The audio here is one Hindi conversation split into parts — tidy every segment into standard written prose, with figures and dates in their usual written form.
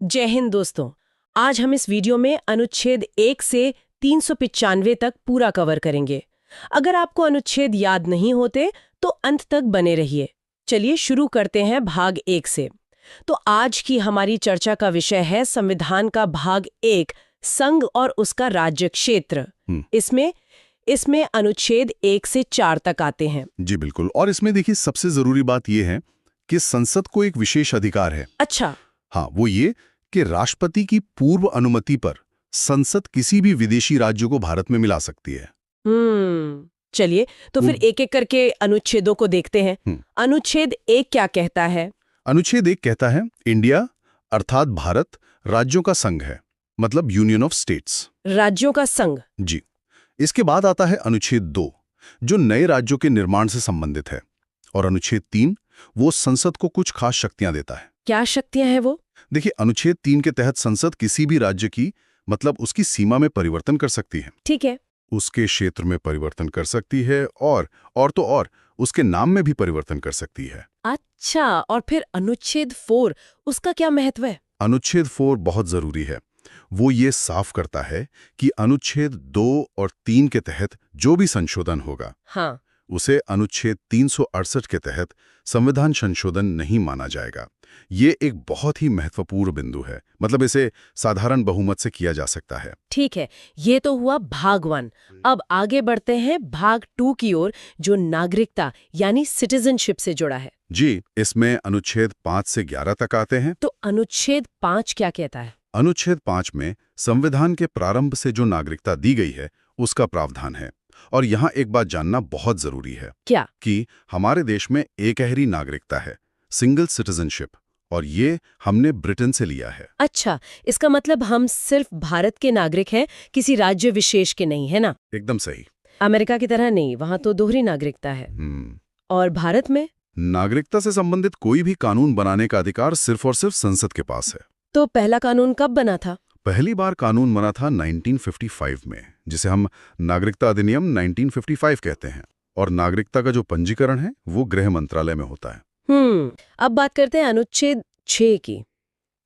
जय हिंद दोस्तों। आज हम इस वीडियो में अनुच्छेद 1 से 395 तक पूरा कवर करेंगे। अगर आपको अनुच्छेद याद नहीं होते तो अंत तक बने रहिए। चलिए शुरू करते हैं भाग 1 से। तो आज की हमारी चर्चा का विषय है संविधान का भाग 1, संघ और उसका राज्य क्षेत्र। इसमें अनुच्छेद 1 से 4 तक आते हैं। जी बिल्कुल। और इसमें देखिए सबसे जरूरी बात यह है कि संसद को एक विशेष अधिकार है। अच्छा। हाँ, वो ये कि राष्ट्रपति की पूर्व अनुमति पर संसद किसी भी विदेशी राज्य को भारत में मिला सकती है। चलिए तो फिर एक एक करके अनुच्छेदों को देखते हैं। अनुच्छेद 1 क्या कहता है? अनुच्छेद 1 कहता है इंडिया अर्थात भारत राज्यों का संघ है, मतलब यूनियन ऑफ स्टेट्स। राज्यों का संघ। जी। इसके बाद आता है अनुच्छेद 2 जो नए राज्यों के निर्माण से संबंधित है, और अनुच्छेद 3 वो संसद को कुछ खास शक्तियां देता है। क्या शक्तियां हैं वो? देखिए, अनुच्छेद 3 के तहत संसद किसी भी राज्य की मतलब उसकी सीमा में परिवर्तन कर सकती है। ठीक है। उसके क्षेत्र में परिवर्तन कर सकती है और उसके नाम में भी परिवर्तन कर सकती है। अच्छा, और फिर अनुच्छेद 4 उसका क्या महत्व है? अनुच्छेद 4 बहुत जरूरी है। वो ये साफ करता है कि अनुच्छेद 2 और 3 के तहत जो भी संशोधन होगा, हाँ, उसे अनुच्छेद 368 के तहत संविधान संशोधन नहीं माना जाएगा। ये एक बहुत ही महत्वपूर्ण बिंदु है, मतलब इसे साधारण बहुमत से किया जा सकता है। ठीक है, ये तो हुआ भाग 1। अब आगे बढ़ते हैं भाग 2 की ओर, जो नागरिकता यानी सिटीजनशिप से जुड़ा है। जी, इसमें अनुच्छेद 5 से 11 तक आते हैं। तो अनुच्छेद 5 क्या कहता है? अनुच्छेद 5 में संविधान के प्रारंभ से जो नागरिकता दी गई है उसका प्रावधान है। और यहाँ एक बात जानना बहुत जरूरी है। क्या? कि हमारे देश में एकहरी नागरिकता है, सिंगल सिटीजनशिप, और ये हमने ब्रिटेन से लिया है। अच्छा, इसका मतलब हम सिर्फ भारत के नागरिक हैं, किसी राज्य विशेष के नहीं, है ना? एकदम सही। अमेरिका की तरह नहीं, वहां तो दोहरी नागरिकता है। और भारत में नागरिकता से संबंधित कोई भी कानून बनाने का अधिकार सिर्फ और सिर्फ संसद के पास है। तो पहला कानून कब बना था? पहली बार कानून बना था 1955 में, जिसे हम नागरिकता अधिनियम 1955 कहते हैं। और नागरिकता का जो पंजीकरण है वो गृह मंत्रालय में होता है। अब बात करते हैं अनुच्छेद 6 की।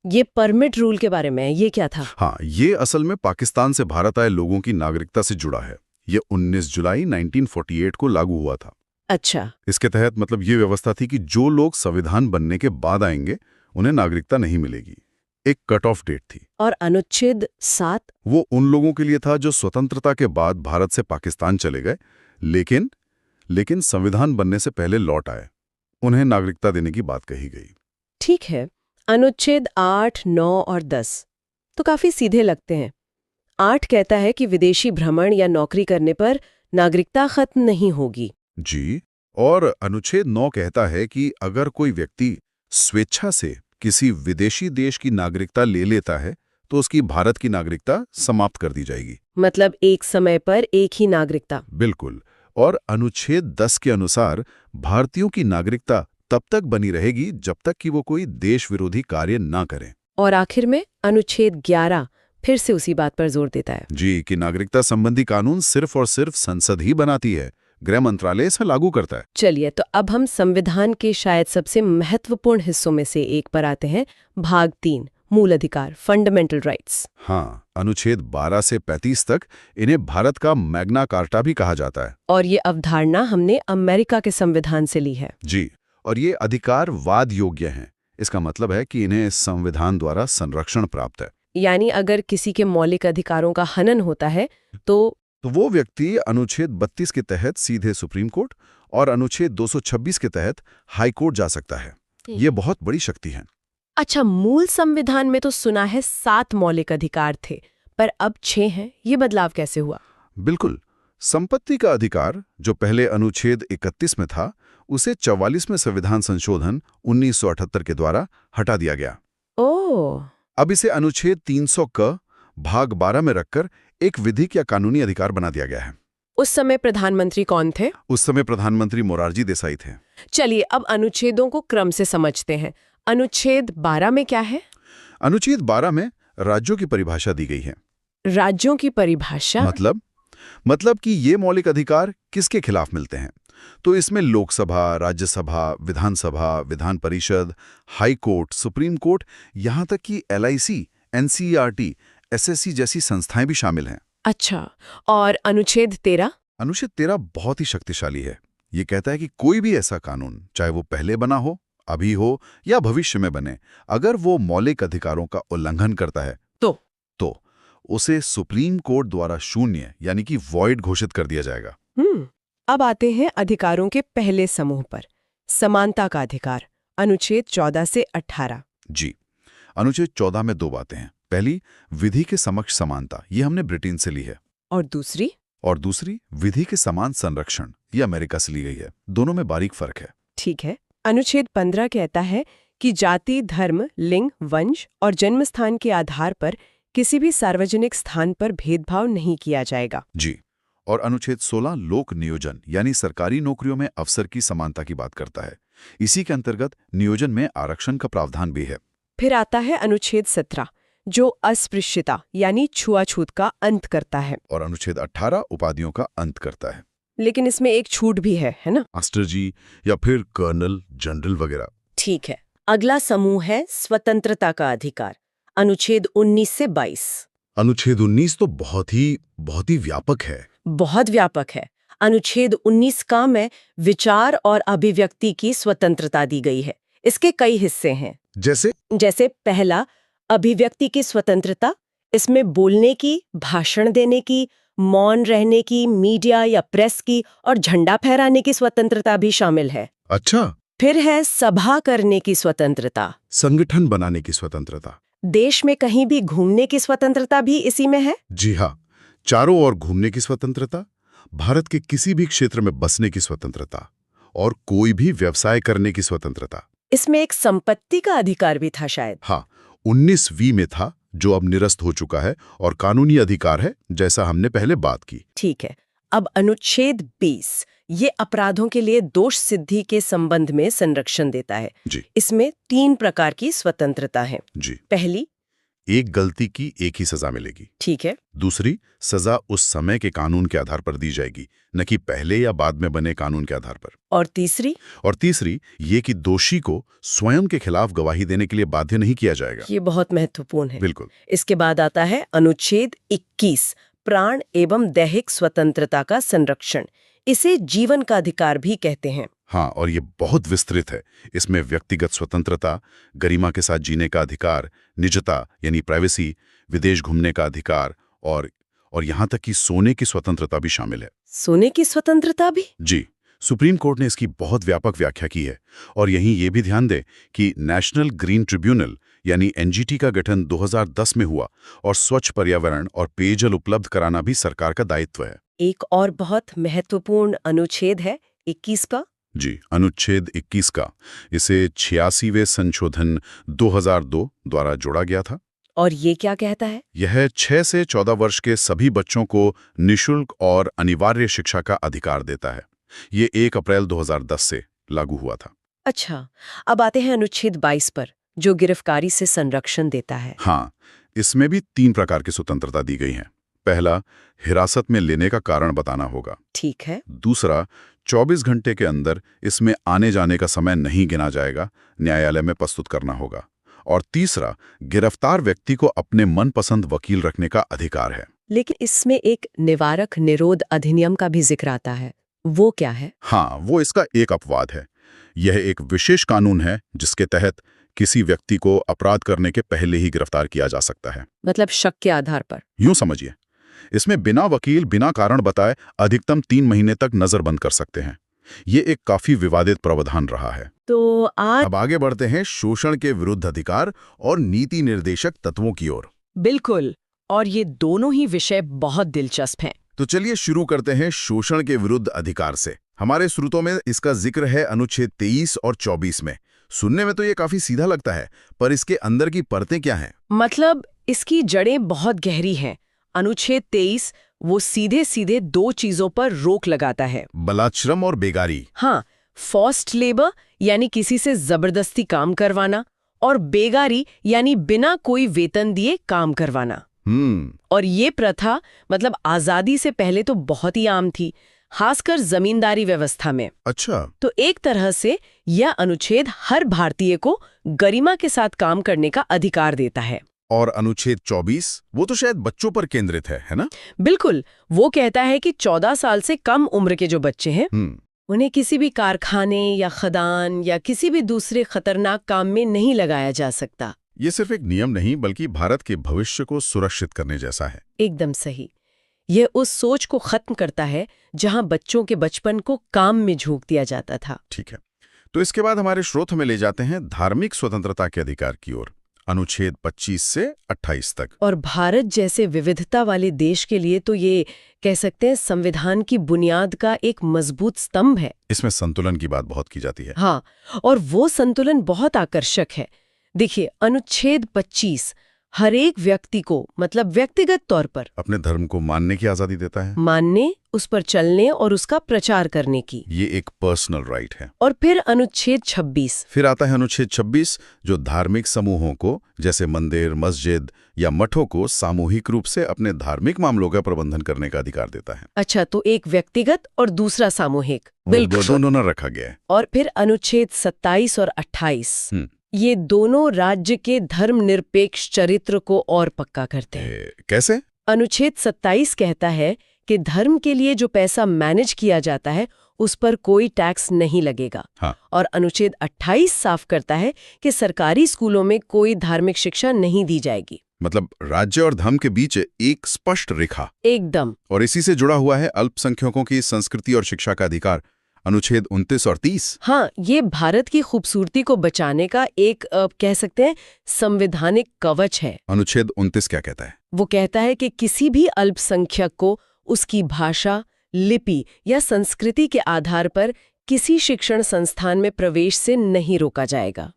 ये परमिट रूल के बारे में, ये क्या था? हाँ, ये असल में पाकिस्तान से भारत आए लोगों की नागरिकता से जुड़ा है। ये 19 जुलाई 1948 को लागू हुआ था। अच्छा। इसके तहत मतलब ये व्यवस्था थी कि जो लोग संविधान बनने के बाद आएंगे उन्हें नागरिकता नहीं मिलेगी। एक कट ऑफ डेट थी। और अनुच्छेद 7? वो उन लोगों के लिए था जो स्वतंत्रता के बाद भारत से पाकिस्तान चले गए, लेकिन संविधान बनने से पहले लौट आए। उन्हें नागरिकता देने की बात कही गई। ठीक है। अनुच्छेद 8, 9 और 10 तो काफी सीधे लगते हैं। 8 कहता है कि विदेशी भ्रमण या नौकरी करने पर नागरिकता खत्म नहीं होगी। जी। और अनुच्छेद 9 कहता है कि अगर कोई व्यक्ति स्वेच्छा से किसी विदेशी देश की नागरिकता ले लेता है तो उसकी भारत की नागरिकता समाप्त कर दी जाएगी। मतलब एक समय पर एक ही नागरिकता। बिल्कुल। और अनुच्छेद 10 के अनुसार भारतीयों की नागरिकता तब तक बनी रहेगी जब तक कि वो कोई देश विरोधी कार्य ना करें। और आखिर में अनुच्छेद 11 फिर से उसी बात पर जोर देता है। जी, कि नागरिकता संबंधी कानून सिर्फ और सिर्फ संसद ही बनाती है, गृह मंत्रालय इसे लागू करता है। चलिए, तो अब हम संविधान के शायद सबसे महत्वपूर्ण हिस्सों में से एक पर आते हैं, भाग 3, मूल अधिकार, फंडामेंटल राइट्स। हाँ, अनुच्छेद 12 से 35 तक इन्हें भारत का मैग्ना कार्टा भी कहा जाता है। और ये अवधारणा हमने अमेरिका के संविधान से ली है। जी, और ये अधिकार वाद योग्य हैं। इसका मतलब है कि इन्हें संविधान द्वारा संरक्षण प्राप्त है। यानी अगर किसी के मौलिक अधिकारों का हनन होता है तो वो व्यक्ति अनुच्छेद 32 के तहत सीधे सुप्रीम कोर्ट और अनुच्छेद 226 के तहत हाई कोर्ट जा सकता है। ये बहुत बड़ी शक्ति है। अच्छा, मूल संविधान में तो सुना है 7 मौलिक अधिकार थे, पर अब 6 हैं। ये बदलाव कैसे हुआ? बिल्कुल। संपत्ति का अधिकार जो पहले अनुच्छेद 31 में था, उसे 44वें संविधान संशोधन 1978 के द्वारा हटा दिया गया। ओह। अब इसे अनुच्छेद 300 क भाग 12 में रखकर एक विधिक या कानूनी अधिकार बना दिया गया है। उस समय प्रधानमंत्री कौन थे? उस समय प्रधानमंत्री मोरारजी देसाई थे। चलिए अब अनुच्छेदों को क्रम से समझते हैं। अनुच्छेद 12 में क्या है? अनुच्छेद 12 में राज्यों की परिभाषा दी गई है। राज्यों की परिभाषा? मतलब कि ये मौलिक अधिकार किसके खिलाफ मिलते हैं। तो इसमें लोकसभा, राज्यसभा, विधानसभा, Vidhan Parishad, high court, supreme court, यहाँ तक कि LIC, NCERT, SSC जैसी संस्थाएं भी शामिल हैं। अच्छा, और अनुच्छेद 13? अनुच्छेद 13 बहुत ही शक्तिशाली है। ये कहता है कि कोई भी ऐसा कानून, चाहे वो पहले बना हो, अभी हो या भविष्य में बने, अगर वो मौलिक अधिकारों का उल्लंघन करता है तो उसे सुप्रीम कोर्ट द्वारा शून्य यानी कि वॉइड घोषित कर दिया जाएगा। अब आते हैं अधिकारों के पहले समूह पर, समानता का अधिकार, अनुच्छेद 14 से 18। जी, अनुच्छेद 14 में 2 बातें हैं। पहली, विधि के समक्ष समानता, ये हमने ब्रिटेन से ली है। और दूसरी, विधि के समान संरक्षण, ये अमेरिका से ली गई है। दोनों में बारीक फर्क है। ठीक है। अनुच्छेद 15 कहता है कि जाति, धर्म, लिंग, वंश और जन्म स्थान के आधार पर किसी भी सार्वजनिक स्थान पर भेदभाव नहीं किया जाएगा। जी, और अनुच्छेद 16 लोक नियोजन यानी सरकारी नौकरियों में अवसर की समानता की बात करता है। इसी के अंतर्गत नियोजन में आरक्षण का प्रावधान भी है। फिर आता है अनुच्छेद 17 जो अस्पृश्यता यानी छुआछूत का अंत करता है, और अनुच्छेद 18 उपाधियों का अंत करता है। लेकिन इसमें एक छूट भी है ना? मास्टर जी या फिर कर्नल, जनरल वगैरह। ठीक है। अगला समूह है स्वतंत्रता का अधिकार, अनुच्छेद 19 से 22। अनुच्छेद 19 तो बहुत ही व्यापक है। बहुत व्यापक है। अनुच्छेद 19 का में विचार और अभिव्यक्ति की स्वतंत्रता दी गई है। इसके कई हिस्से हैं। जैसे पहला, अभिव्यक्ति की स्वतंत्रता। इसमें बोलने की, भाषण देने की, मौन रहने की, मीडिया या प्रेस की और झंडा फहराने की स्वतंत्रता भी शामिल है। अच्छा। फिर है सभा करने की स्वतंत्रता, संगठन बनाने की स्वतंत्रता, देश में कहीं भी घूमने की स्वतंत्रता भी इसी में है। जी हाँ, चारों ओर घूमने की स्वतंत्रता, भारत के किसी भी क्षेत्र में बसने की स्वतंत्रता और कोई भी व्यवसाय करने की स्वतंत्रता। इसमें एक संपत्ति का अधिकार भी था शायद। हाँ, 19V में था, जो अब निरस्त हो चुका है और कानूनी अधिकार है, जैसा हमने पहले बात की। ठीक है। अब अनुच्छेद 20 ये अपराधों के लिए दोष सिद्धि के संबंध में संरक्षण देता है। जी। इसमें 3 प्रकार की स्वतंत्रता है। जी। पहली, एक गलती की एक ही सजा मिलेगी। ठीक है। दूसरी, सजा उस समय के कानून के आधार पर दी जाएगी, न कि पहले या बाद में बने कानून के आधार पर। और तीसरी, ये कि दोषी को स्वयं के खिलाफ गवाही देने के लिए बाध्य नहीं किया जाएगा। ये बहुत महत्वपूर्ण है। बिल्कुल। इसके बाद आता है अनुच्छेद 21 प्राण एवं दैहिक स्वतंत्रता का संरक्षण। इसे जीवन का अधिकार भी कहते हैं। हाँ, और ये बहुत विस्तृत है। इसमें व्यक्तिगत स्वतंत्रता, गरिमा के साथ जीने का अधिकार, निजता यानी प्राइवेसी, विदेश घूमने का अधिकार और यहाँ तक कि सोने की स्वतंत्रता भी शामिल है। सोने की स्वतंत्रता भी? जी, सुप्रीम कोर्ट ने इसकी बहुत व्यापक व्याख्या की है। और यहीं ये भी ध्यान दें कि नेशनल ग्रीन ट्रिब्यूनल यानी NGT का गठन 2010 में हुआ और स्वच्छ पर्यावरण और पेयजल उपलब्ध कराना भी सरकार का दायित्व है। एक और बहुत महत्वपूर्ण अनुच्छेद है 21 का। जी, अनुच्छेद 21 का। इसे 86वें संशोधन 2002 द्वारा जोड़ा गया था। और ये क्या कहता है? यह 6 से 14 वर्ष के सभी बच्चों को निःशुल्क और अनिवार्य शिक्षा का अधिकार देता है। ये 1 अप्रैल 2010 से लागू हुआ था। अच्छा, अब आते हैं अनुच्छेद 22 पर, जो गिरफ्तारी से संरक्षण देता है। हाँ, इसमें भी 3 प्रकार की स्वतंत्रता दी गई है। पहला, हिरासत में लेने का कारण बताना होगा। ठीक है। दूसरा, 24 घंटे के अंदर इसमें आने जाने का समय नहीं गिना जाएगा, न्यायालय में प्रस्तुत करना होगा। और तीसरा, गिरफ्तार व्यक्ति को अपने मनपसंद वकील रखने का अधिकार है। लेकिन इसमें एक निवारक निरोध अधिनियम का भी जिक्र आता है। वो क्या है? हाँ, वो इसका एक अपवाद है। यह एक विशेष कानून है जिसके तहत किसी व्यक्ति को अपराध करने के पहले ही गिरफ्तार किया जा सकता है। मतलब शक के आधार पर? यूं समझिए, इसमें बिना वकील, बिना कारण बताए अधिकतम 3 महीने तक नजरबंद कर सकते हैं। ये एक काफी विवादित प्रावधान रहा है। तो अब आगे बढ़ते हैं शोषण के विरुद्ध अधिकार और नीति निर्देशक तत्वों की ओर। बिल्कुल, और ये दोनों ही विषय बहुत दिलचस्प हैं। तो चलिए शुरू करते हैं शोषण के विरुद्ध अधिकार से। हमारे स्रोतों में इसका जिक्र है अनुच्छेद 23 और 24 में। सुनने में तो ये काफी सीधा लगता है, पर इसके अंदर की परतें क्या हैं? मतलब इसकी जड़ें बहुत गहरी हैं। अनुच्छेद 23 वो सीधे सीधे 2 चीजों पर रोक लगाता है, बलात्श्रम और बेगारी। हाँ, फोर्स्ड लेबर यानी किसी से जबरदस्ती काम करवाना, और बेगारी यानी बिना कोई वेतन दिए काम करवाना। और ये प्रथा मतलब आजादी से पहले तो बहुत ही आम थी। खासकर जमींदारी व्यवस्था में। अच्छा। तो एक तरह से यह अनुच्छेद हर भारतीय को गरिमा के साथ काम करने का अधिकार देता है। और अनुच्छेद 24 वो तो शायद बच्चों पर केंद्रित है ना? बिल्कुल, वो कहता है कि 14 साल से कम उम्र के जो बच्चे हैं उन्हें किसी भी कारखाने या खदान या किसी भी दूसरे खतरनाक काम में नहीं लगाया जा सकता। ये सिर्फ एक नियम नहीं बल्कि भारत के भविष्य को सुरक्षित करने जैसा है। एकदम सही। यह उस सोच को खत्म करता है जहां बच्चों के बचपन को काम में झोंक दिया जाता था। ठीक है, तो इसके बाद हमारे स्रोत हमें ले जाते हैं धार्मिक स्वतंत्रता के अधिकार की ओर, अनुच्छेद 25 से 28 तक। और भारत जैसे विविधता वाले देश के लिए तो ये कह सकते हैं संविधान की बुनियाद का एक मजबूत स्तंभ है। इसमें संतुलन की बात बहुत की जाती है। हाँ, और वो संतुलन बहुत आकर्षक है। देखिए, अनुच्छेद 25 हर एक व्यक्ति को मतलब व्यक्तिगत तौर पर अपने धर्म को मानने की आजादी देता है, मानने, उस पर चलने और उसका प्रचार करने की। ये एक पर्सनल राइट है। और फिर अनुच्छेद 26। फिर आता है अनुच्छेद 26 जो धार्मिक समूहों को जैसे मंदिर, मस्जिद या मठों को सामूहिक रूप से अपने धार्मिक मामलों का प्रबंधन करने का अधिकार देता है। अच्छा, तो एक व्यक्तिगत और दूसरा सामूहिक। बिल्कुल, दोनों न रखा गया है। और फिर अनुच्छेद 27 और 28 ये दोनों राज्य के धर्मनिरपेक्ष चरित्र को और पक्का करते हैं। कैसे? अनुच्छेद 27 कहता है कि धर्म के लिए जो पैसा मैनेज किया जाता है उस पर कोई टैक्स नहीं लगेगा। हाँ। और अनुच्छेद 28 साफ करता है कि सरकारी स्कूलों में कोई धार्मिक शिक्षा नहीं दी जाएगी। मतलब राज्य और धर्म के बीच एक स्पष्ट रेखा। एकदम। और इसी से जुड़ा हुआ है अल्पसंख्यकों की संस्कृति और शिक्षा का अधिकार, अनुच्छेद 29 और 30। हाँ, ये भारत की खूबसूरती को बचाने का एक कह सकते हैं संवैधानिक कवच है। अनुच्छेद 29 क्या कहता है? वो कहता है कि किसी भी अल्पसंख्यक को उसकी भाषा, लिपि या संस्कृति के आधार पर किसी शिक्षण संस्थान में प्रवेश से नहीं रोका जाएगा।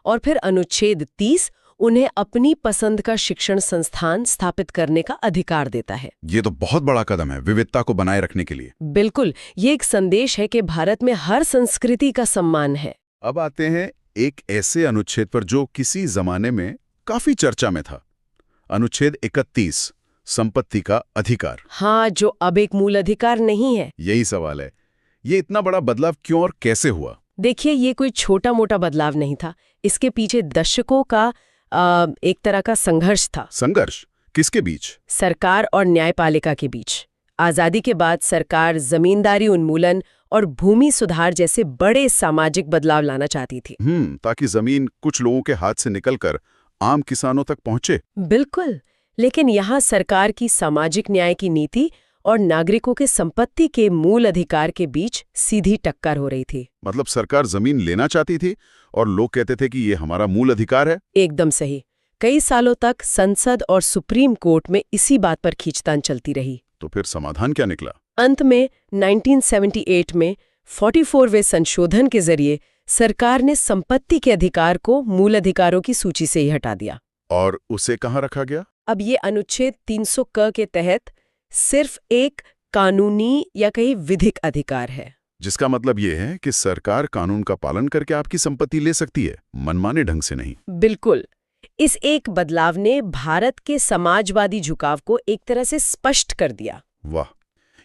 और फिर अनुच्छेद 30 उन्हें अपनी पसंद का शिक्षण संस्थान स्थापित करने का अधिकार देता है। ये तो बहुत बड़ा कदम है विविधता को बनाए रखने के लिए। बिल्कुल, ये एक संदेश है कि भारत में हर संस्कृति का सम्मान है। अब आते हैं एक ऐसे अनुच्छेद पर जो किसी जमाने में काफी चर्चा में था, अनुच्छेद 31, संपत्ति का अधिकार। हाँ, जो अब एक मूल अधिकार नहीं है। यही सवाल है, ये इतना बड़ा बदलाव क्यों और कैसे हुआ? देखिए, ये कोई छोटा मोटा बदलाव नहीं था। इसके पीछे दशकों का एक तरह का संघर्ष था। संघर्ष किसके बीच? सरकार और न्यायपालिका के बीच। आजादी के बाद सरकार जमींदारी उन्मूलन और भूमि सुधार जैसे बड़े सामाजिक बदलाव लाना चाहती थी। ताकि जमीन कुछ लोगों के हाथ से निकलकर आम किसानों तक पहुंचे। बिल्कुल, लेकिन यहाँ सरकार की सामाजिक न्याय की नीति और नागरिकों के संपत्ति के मूल अधिकार के बीच सीधी टक्कर हो रही थी। मतलब सरकार जमीन लेना चाहती थी और लोग कहते थे कि ये हमारा मूल अधिकार है। एकदम सही। कई सालों तक संसद और सुप्रीम कोर्ट में इसी बात पर खींचतान चलती रही। तो फिर समाधान क्या निकला? अंत में 1978 में 44वें संशोधन के जरिए सरकार ने संपत्ति के अधिकार को मूल अधिकारों की सूची से ही हटा दिया। और उसे कहाँ रखा गया? अब ये अनुच्छेद 300 क के तहत सिर्फ एक कानूनी या कहीं विधिक अधिकार है। जिसका मतलब ये है कि सरकार कानून का पालन करके आपकी संपत्ति ले सकती है, मनमाने ढंग से नहीं। बिल्कुल। इस एक बदलाव ने भारत के समाजवादी झुकाव को एक तरह से स्पष्ट कर दिया। वाह,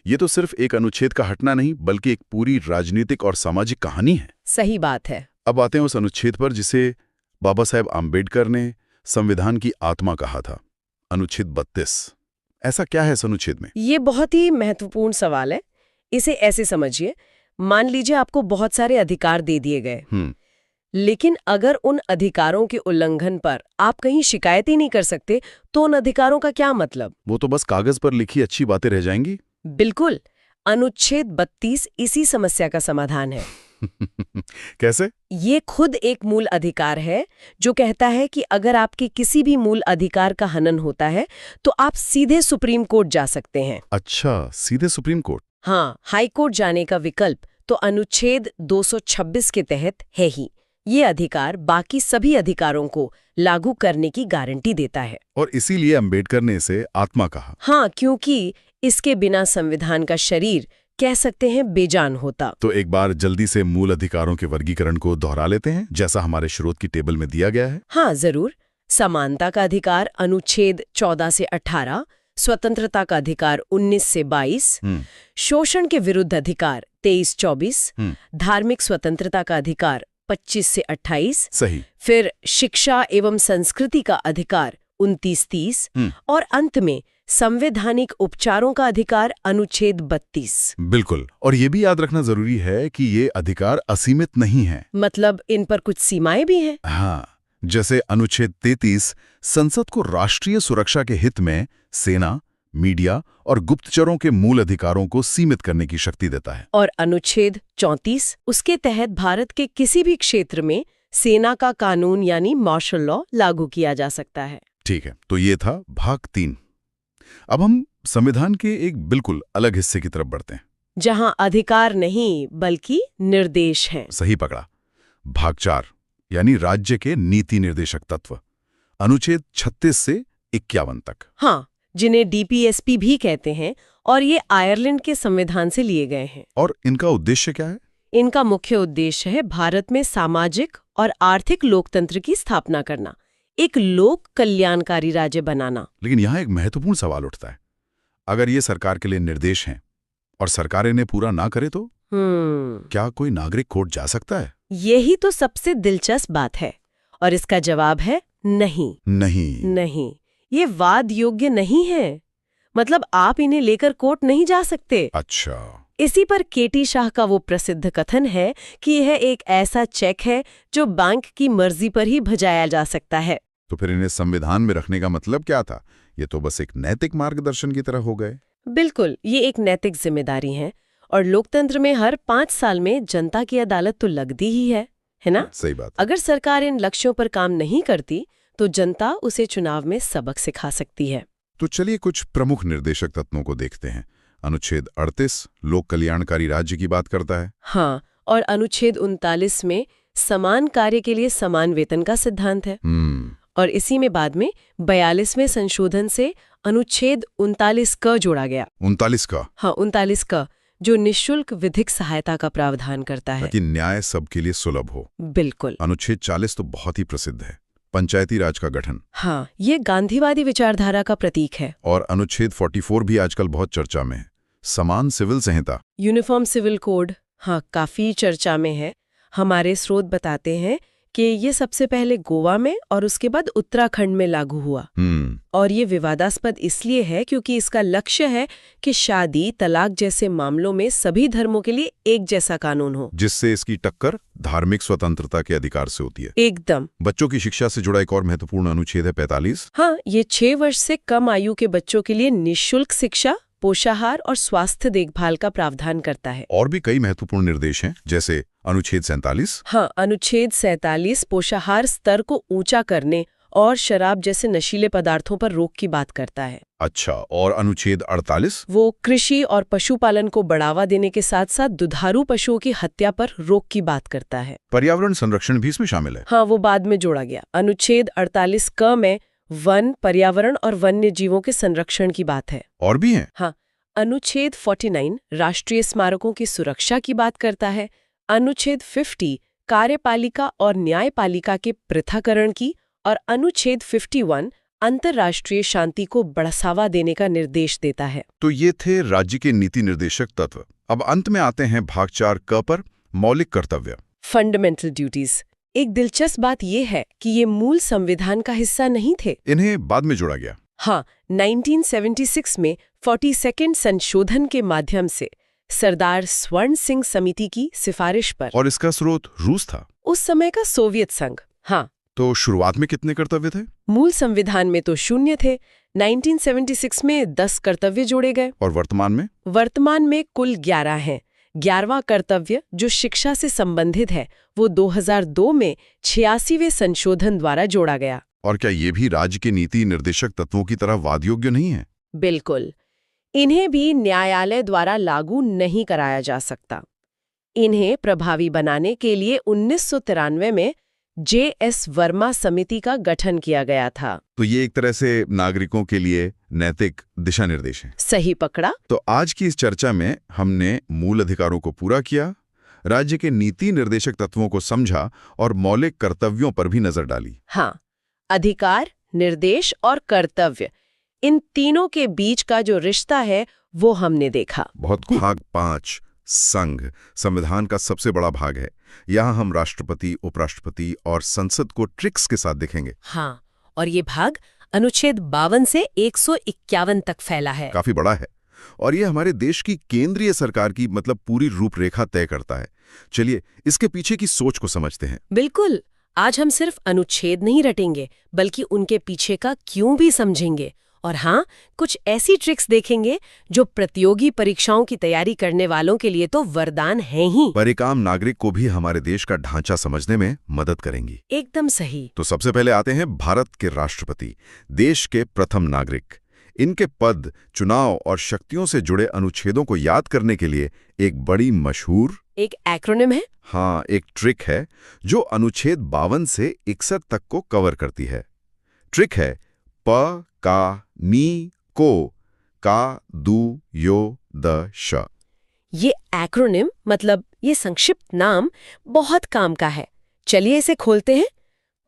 ये तो सिर्फ एक अनुच्छेद का हटना नहीं बल्कि एक पूरी राजनीतिक और सामाजिक कहानी है। सही बात है। अब आते हैं उस अनुच्छेद पर जिसे बाबा साहेब आम्बेडकर ने संविधान की आत्मा कहा था, अनुच्छेद 32। ऐसा क्या है इस अनुच्छेद में? ये बहुत ही महत्वपूर्ण सवाल है। इसे ऐसे समझिए, मान लीजिए आपको बहुत सारे अधिकार दे दिए गए, लेकिन अगर उन अधिकारों के उल्लंघन पर आप कहीं शिकायत ही नहीं कर सकते तो उन अधिकारों का क्या मतलब? वो तो बस कागज पर लिखी अच्छी बातें रह जाएंगी। बिल्कुल। अनुच्छेद 32 इसी समस्या का समाधान है। कैसे? ये खुद एक मूल अधिकार है जो कहता है कि अगर आपके किसी भी मूल अधिकार का हनन होता है तो आप सीधे सुप्रीम कोर्ट जा सकते हैं। अच्छा, सीधे सुप्रीम कोर्ट? हाँ, हाई कोर्ट जाने का विकल्प तो अनुच्छेद 226 के तहत है ही। ये अधिकार बाकी सभी अधिकारों को लागू करने की गारंटी देता है। और इसीलिए अंबेडकर ने इसे आत्मा कहा। हाँ, क्योंकि इसके बिना संविधान का शरीर कह सकते हैं बेजान होता। तो एक बार जल्दी से मूल अधिकारों के वर्गीकरण को दोहरा लेते हैं जैसा हमारे स्रोत की टेबल में दिया गया है। हाँ, जरूर। समानता का अधिकार अनुच्छेद 14 से 18, स्वतंत्रता का अधिकार 19 से 22, शोषण के विरुद्ध अधिकार 23-24, धार्मिक स्वतंत्रता का अधिकार 25 से 28, सही। फिर शिक्षा एवं संस्कृति का अधिकार 29-30 और अंत में संवैधानिक उपचारों का अधिकार अनुच्छेद 32। बिल्कुल, और ये भी याद रखना जरूरी है कि ये अधिकार असीमित नहीं है। मतलब इन पर कुछ सीमाएं भी हैं। हाँ, जैसे अनुच्छेद 33 संसद को राष्ट्रीय सुरक्षा के हित में सेना, मीडिया और गुप्तचरों के मूल अधिकारों को सीमित करने की शक्ति देता है। और अनुच्छेद 34 उसके तहत भारत के किसी भी क्षेत्र में सेना का कानून यानी मार्शल लॉ लागू किया जा सकता है। ठीक है, तो ये था भाग 3। अब हम संविधान के एक बिल्कुल अलग हिस्से की तरफ बढ़ते हैं, जहां अधिकार नहीं बल्कि निर्देश हैं। सही पकड़ा। भाग 4 यानी राज्य के नीति निर्देशक तत्व, अनुच्छेद 36 से 51 तक। हाँ, जिन्हें डीपीएसपी भी कहते हैं, और ये आयरलैंड के संविधान से लिए गए हैं। और इनका उद्देश्य क्या है? इनका मुख्य उद्देश्य है भारत में सामाजिक और आर्थिक लोकतंत्र की स्थापना करना, एक लोक कल्याणकारी राज्य बनाना। लेकिन यहाँ एक महत्वपूर्ण सवाल उठता है, अगर ये सरकार के लिए निर्देश हैं और सरकार इन्हें पूरा ना करे तो क्या कोई नागरिक कोर्ट जा सकता है? यही तो सबसे दिलचस्प बात है, और इसका जवाब है नहीं। नहीं, ये वाद योग्य नहीं है। मतलब आप इन्हें लेकर कोर्ट नहीं जा सकते। अच्छा। इसी पर केटी शाह का वो प्रसिद्ध कथन है कि यह एक ऐसा चेक है जो बैंक की मर्जी पर ही भजाया जा सकता है। तो फिर इन्हें संविधान में रखने का मतलब क्या था? ये तो बस एक नैतिक मार्गदर्शन की तरह हो गए। बिल्कुल, ये एक नैतिक जिम्मेदारी है, और लोकतंत्र में हर 5 साल में जनता की अदालत तो लगती ही है ना? सही बात। अगर सरकार इन लक्ष्यों पर काम नहीं करती तो जनता उसे चुनाव में सबक सिखा सकती है। तो चलिए कुछ प्रमुख निर्देशक तत्वों को देखते हैं। अनुच्छेद 38 लोक कल्याणकारी राज्य की बात करता है। हाँ, और अनुच्छेद 39 में समान कार्य के लिए समान वेतन का सिद्धांत है। और इसी में बाद में 42वें संशोधन से अनुच्छेद 39 क जोड़ा गया। 39 का? हाँ, 39 क, जो निःशुल्क विधिक सहायता का प्रावधान करता है, ताकि न्याय सबके लिए सुलभ हो। बिल्कुल। अनुच्छेद 40 तो बहुत ही प्रसिद्ध है, पंचायती राज का गठन। हाँ, ये गांधीवादी विचारधारा का प्रतीक है। और अनुच्छेद 44 भी आजकल बहुत चर्चा में है, समान सिविल संहिता, यूनिफॉर्म सिविल कोड। हाँ, काफी चर्चा में है। हमारे स्रोत बताते हैं कि ये सबसे पहले गोवा में और उसके बाद उत्तराखंड में लागू हुआ। और ये विवादास्पद इसलिए है क्योंकि इसका लक्ष्य है कि शादी, तलाक जैसे मामलों में सभी धर्मों के लिए एक जैसा कानून हो, जिससे इसकी टक्कर धार्मिक स्वतंत्रता के अधिकार से होती है। एकदम। बच्चों की शिक्षा से जुड़ा एक और महत्वपूर्ण अनुच्छेद है 45। हाँ, ये 6 वर्ष से कम आयु के बच्चों के लिए निःशुल्क शिक्षा, पोषाहार और स्वास्थ्य देखभाल का प्रावधान करता है। और भी कई महत्वपूर्ण निर्देश हैं, जैसे अनुच्छेद 47। हाँ, अनुच्छेद 47 पोषाहार स्तर को ऊंचा करने और शराब जैसे नशीले पदार्थों पर रोक की बात करता है। अच्छा, और अनुच्छेद 48? वो कृषि और पशुपालन को बढ़ावा देने के साथ साथ दुधारू पशुओं की हत्या पर रोक की बात करता है। पर्यावरण संरक्षण भी इसमें शामिल है। हाँ, वो बाद में जोड़ा गया। अनुच्छेद 48 क में वन, पर्यावरण और वन्य जीवों के संरक्षण की बात है। और भी हैं? हाँ, अनुच्छेद 49 राष्ट्रीय स्मारकों की सुरक्षा की बात करता है। अनुच्छेद 50 कार्यपालिका और न्यायपालिका के पृथक्करण की, और अनुच्छेद 51 अंतर्राष्ट्रीय शांति को बढ़ावा देने का निर्देश देता है। तो ये थे राज्य के नीति निर्देशक तत्व। अब अंत में आते हैं भाग 4 क पर, मौलिक कर्तव्य, फंडामेंटल ड्यूटीज। एक दिलचस्प बात यह है कि ये मूल संविधान का हिस्सा नहीं थे, इन्हें बाद में जोड़ा गया। हाँ, 1976 में 42वें संशोधन के माध्यम से सरदार स्वर्ण सिंह समिति की सिफारिश पर। और इसका स्रोत रूस था, उस समय का सोवियत संघ। हाँ, तो शुरुआत में कितने कर्तव्य थे? मूल संविधान में तो 0 थे। 1976 में 10 कर्तव्य जोड़े गए। और वर्तमान में कुल 11 हैं। 11वां कर्तव्य, जो शिक्षा से संबंधित है, वो 2002 में 86वें संशोधन द्वारा जोड़ा गया। और क्या ये भी राज्य के नीति निर्देशक तत्वों की तरह वादयोग्य नहीं है? बिल्कुल, इन्हें भी न्यायालय द्वारा लागू नहीं कराया जा सकता। इन्हें प्रभावी बनाने के लिए 1993 में J.S. वर्मा समिति का गठन किया गया था। तो ये एक तरह से नागरिकों के लिए नैतिक दिशा निर्देश है। सही पकड़ा। तो आज की इस चर्चा में हमने मूल अधिकारों को पूरा किया, राज्य के नीति निर्देशक तत्वों को समझा और मौलिक कर्तव्यों पर भी नजर डाली। हाँ, अधिकार, निर्देश और कर्तव्य, इन तीनों के बीच का जो रिश्ता है वो हमने देखा। बहुत भाग 5 संघ संविधान का सबसे बड़ा भाग है। यहाँ हम राष्ट्रपति, उपराष्ट्रपति और संसद को ट्रिक्स के साथ देखेंगे। हाँ, और ये भाग अनुच्छेद 52 से 151 तक फैला है। काफी बड़ा है और ये हमारे देश की केंद्रीय सरकार की मतलब पूरी रूपरेखा तय करता है। चलिए इसके पीछे की सोच को समझते हैं। बिल्कुल, आज हम सिर्फ अनुच्छेद नहीं रटेंगे बल्कि उनके पीछे का क्यों भी समझेंगे। और हाँ, कुछ ऐसी ट्रिक्स देखेंगे जो प्रतियोगी परीक्षाओं की तैयारी करने वालों के लिए तो वरदान है ही, पर एक आम नागरिक को भी हमारे देश का ढांचा समझने में मदद करेंगी। एकदम सही। तो सबसे पहले आते हैं भारत के राष्ट्रपति, देश के प्रथम नागरिक। इनके पद, चुनाव और शक्तियों से जुड़े अनुच्छेदों को याद करने के लिए एक बड़ी मशहूर एक एक्रोनिम है। हाँ, एक ट्रिक है जो अनुच्छेद 52 से 61 तक को कवर करती है। ट्रिक है प का मी को का दू यो द श। ये एक्रोनिम मतलब ये संक्षिप्त नाम बहुत काम का है। चलिए इसे खोलते हैं।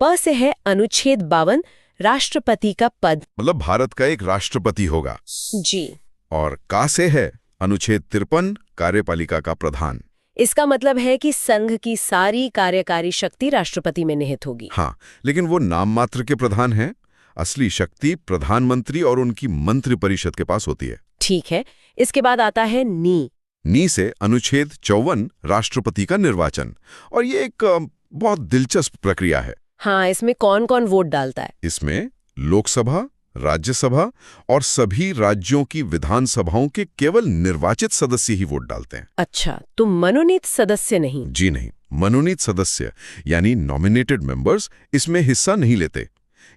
प से है अनुच्छेद 52, राष्ट्रपति का पद, मतलब भारत का एक राष्ट्रपति होगा। जी। और का से है अनुच्छेद 53, कार्यपालिका का प्रधान। इसका मतलब है कि संघ की सारी कार्यकारी शक्ति राष्ट्रपति में निहित होगी। हाँ, लेकिन वो नाम मात्र के प्रधान हैं। असली शक्ति प्रधानमंत्री और उनकी मंत्री परिषद के पास होती है। ठीक है, इसके बाद आता है नी से अनुच्छेद 54, राष्ट्रपति का निर्वाचन। और ये एक बहुत दिलचस्प प्रक्रिया है। हाँ, इसमें कौन कौन वोट डालता है? इसमें लोकसभा, राज्यसभा और सभी राज्यों की विधानसभाओं के केवल निर्वाचित सदस्य ही वोट डालते हैं। अच्छा, तो मनोनीत सदस्य नहीं? जी नहीं, मनोनीत सदस्य यानी नॉमिनेटेड मेंबर्स इसमें हिस्सा नहीं लेते।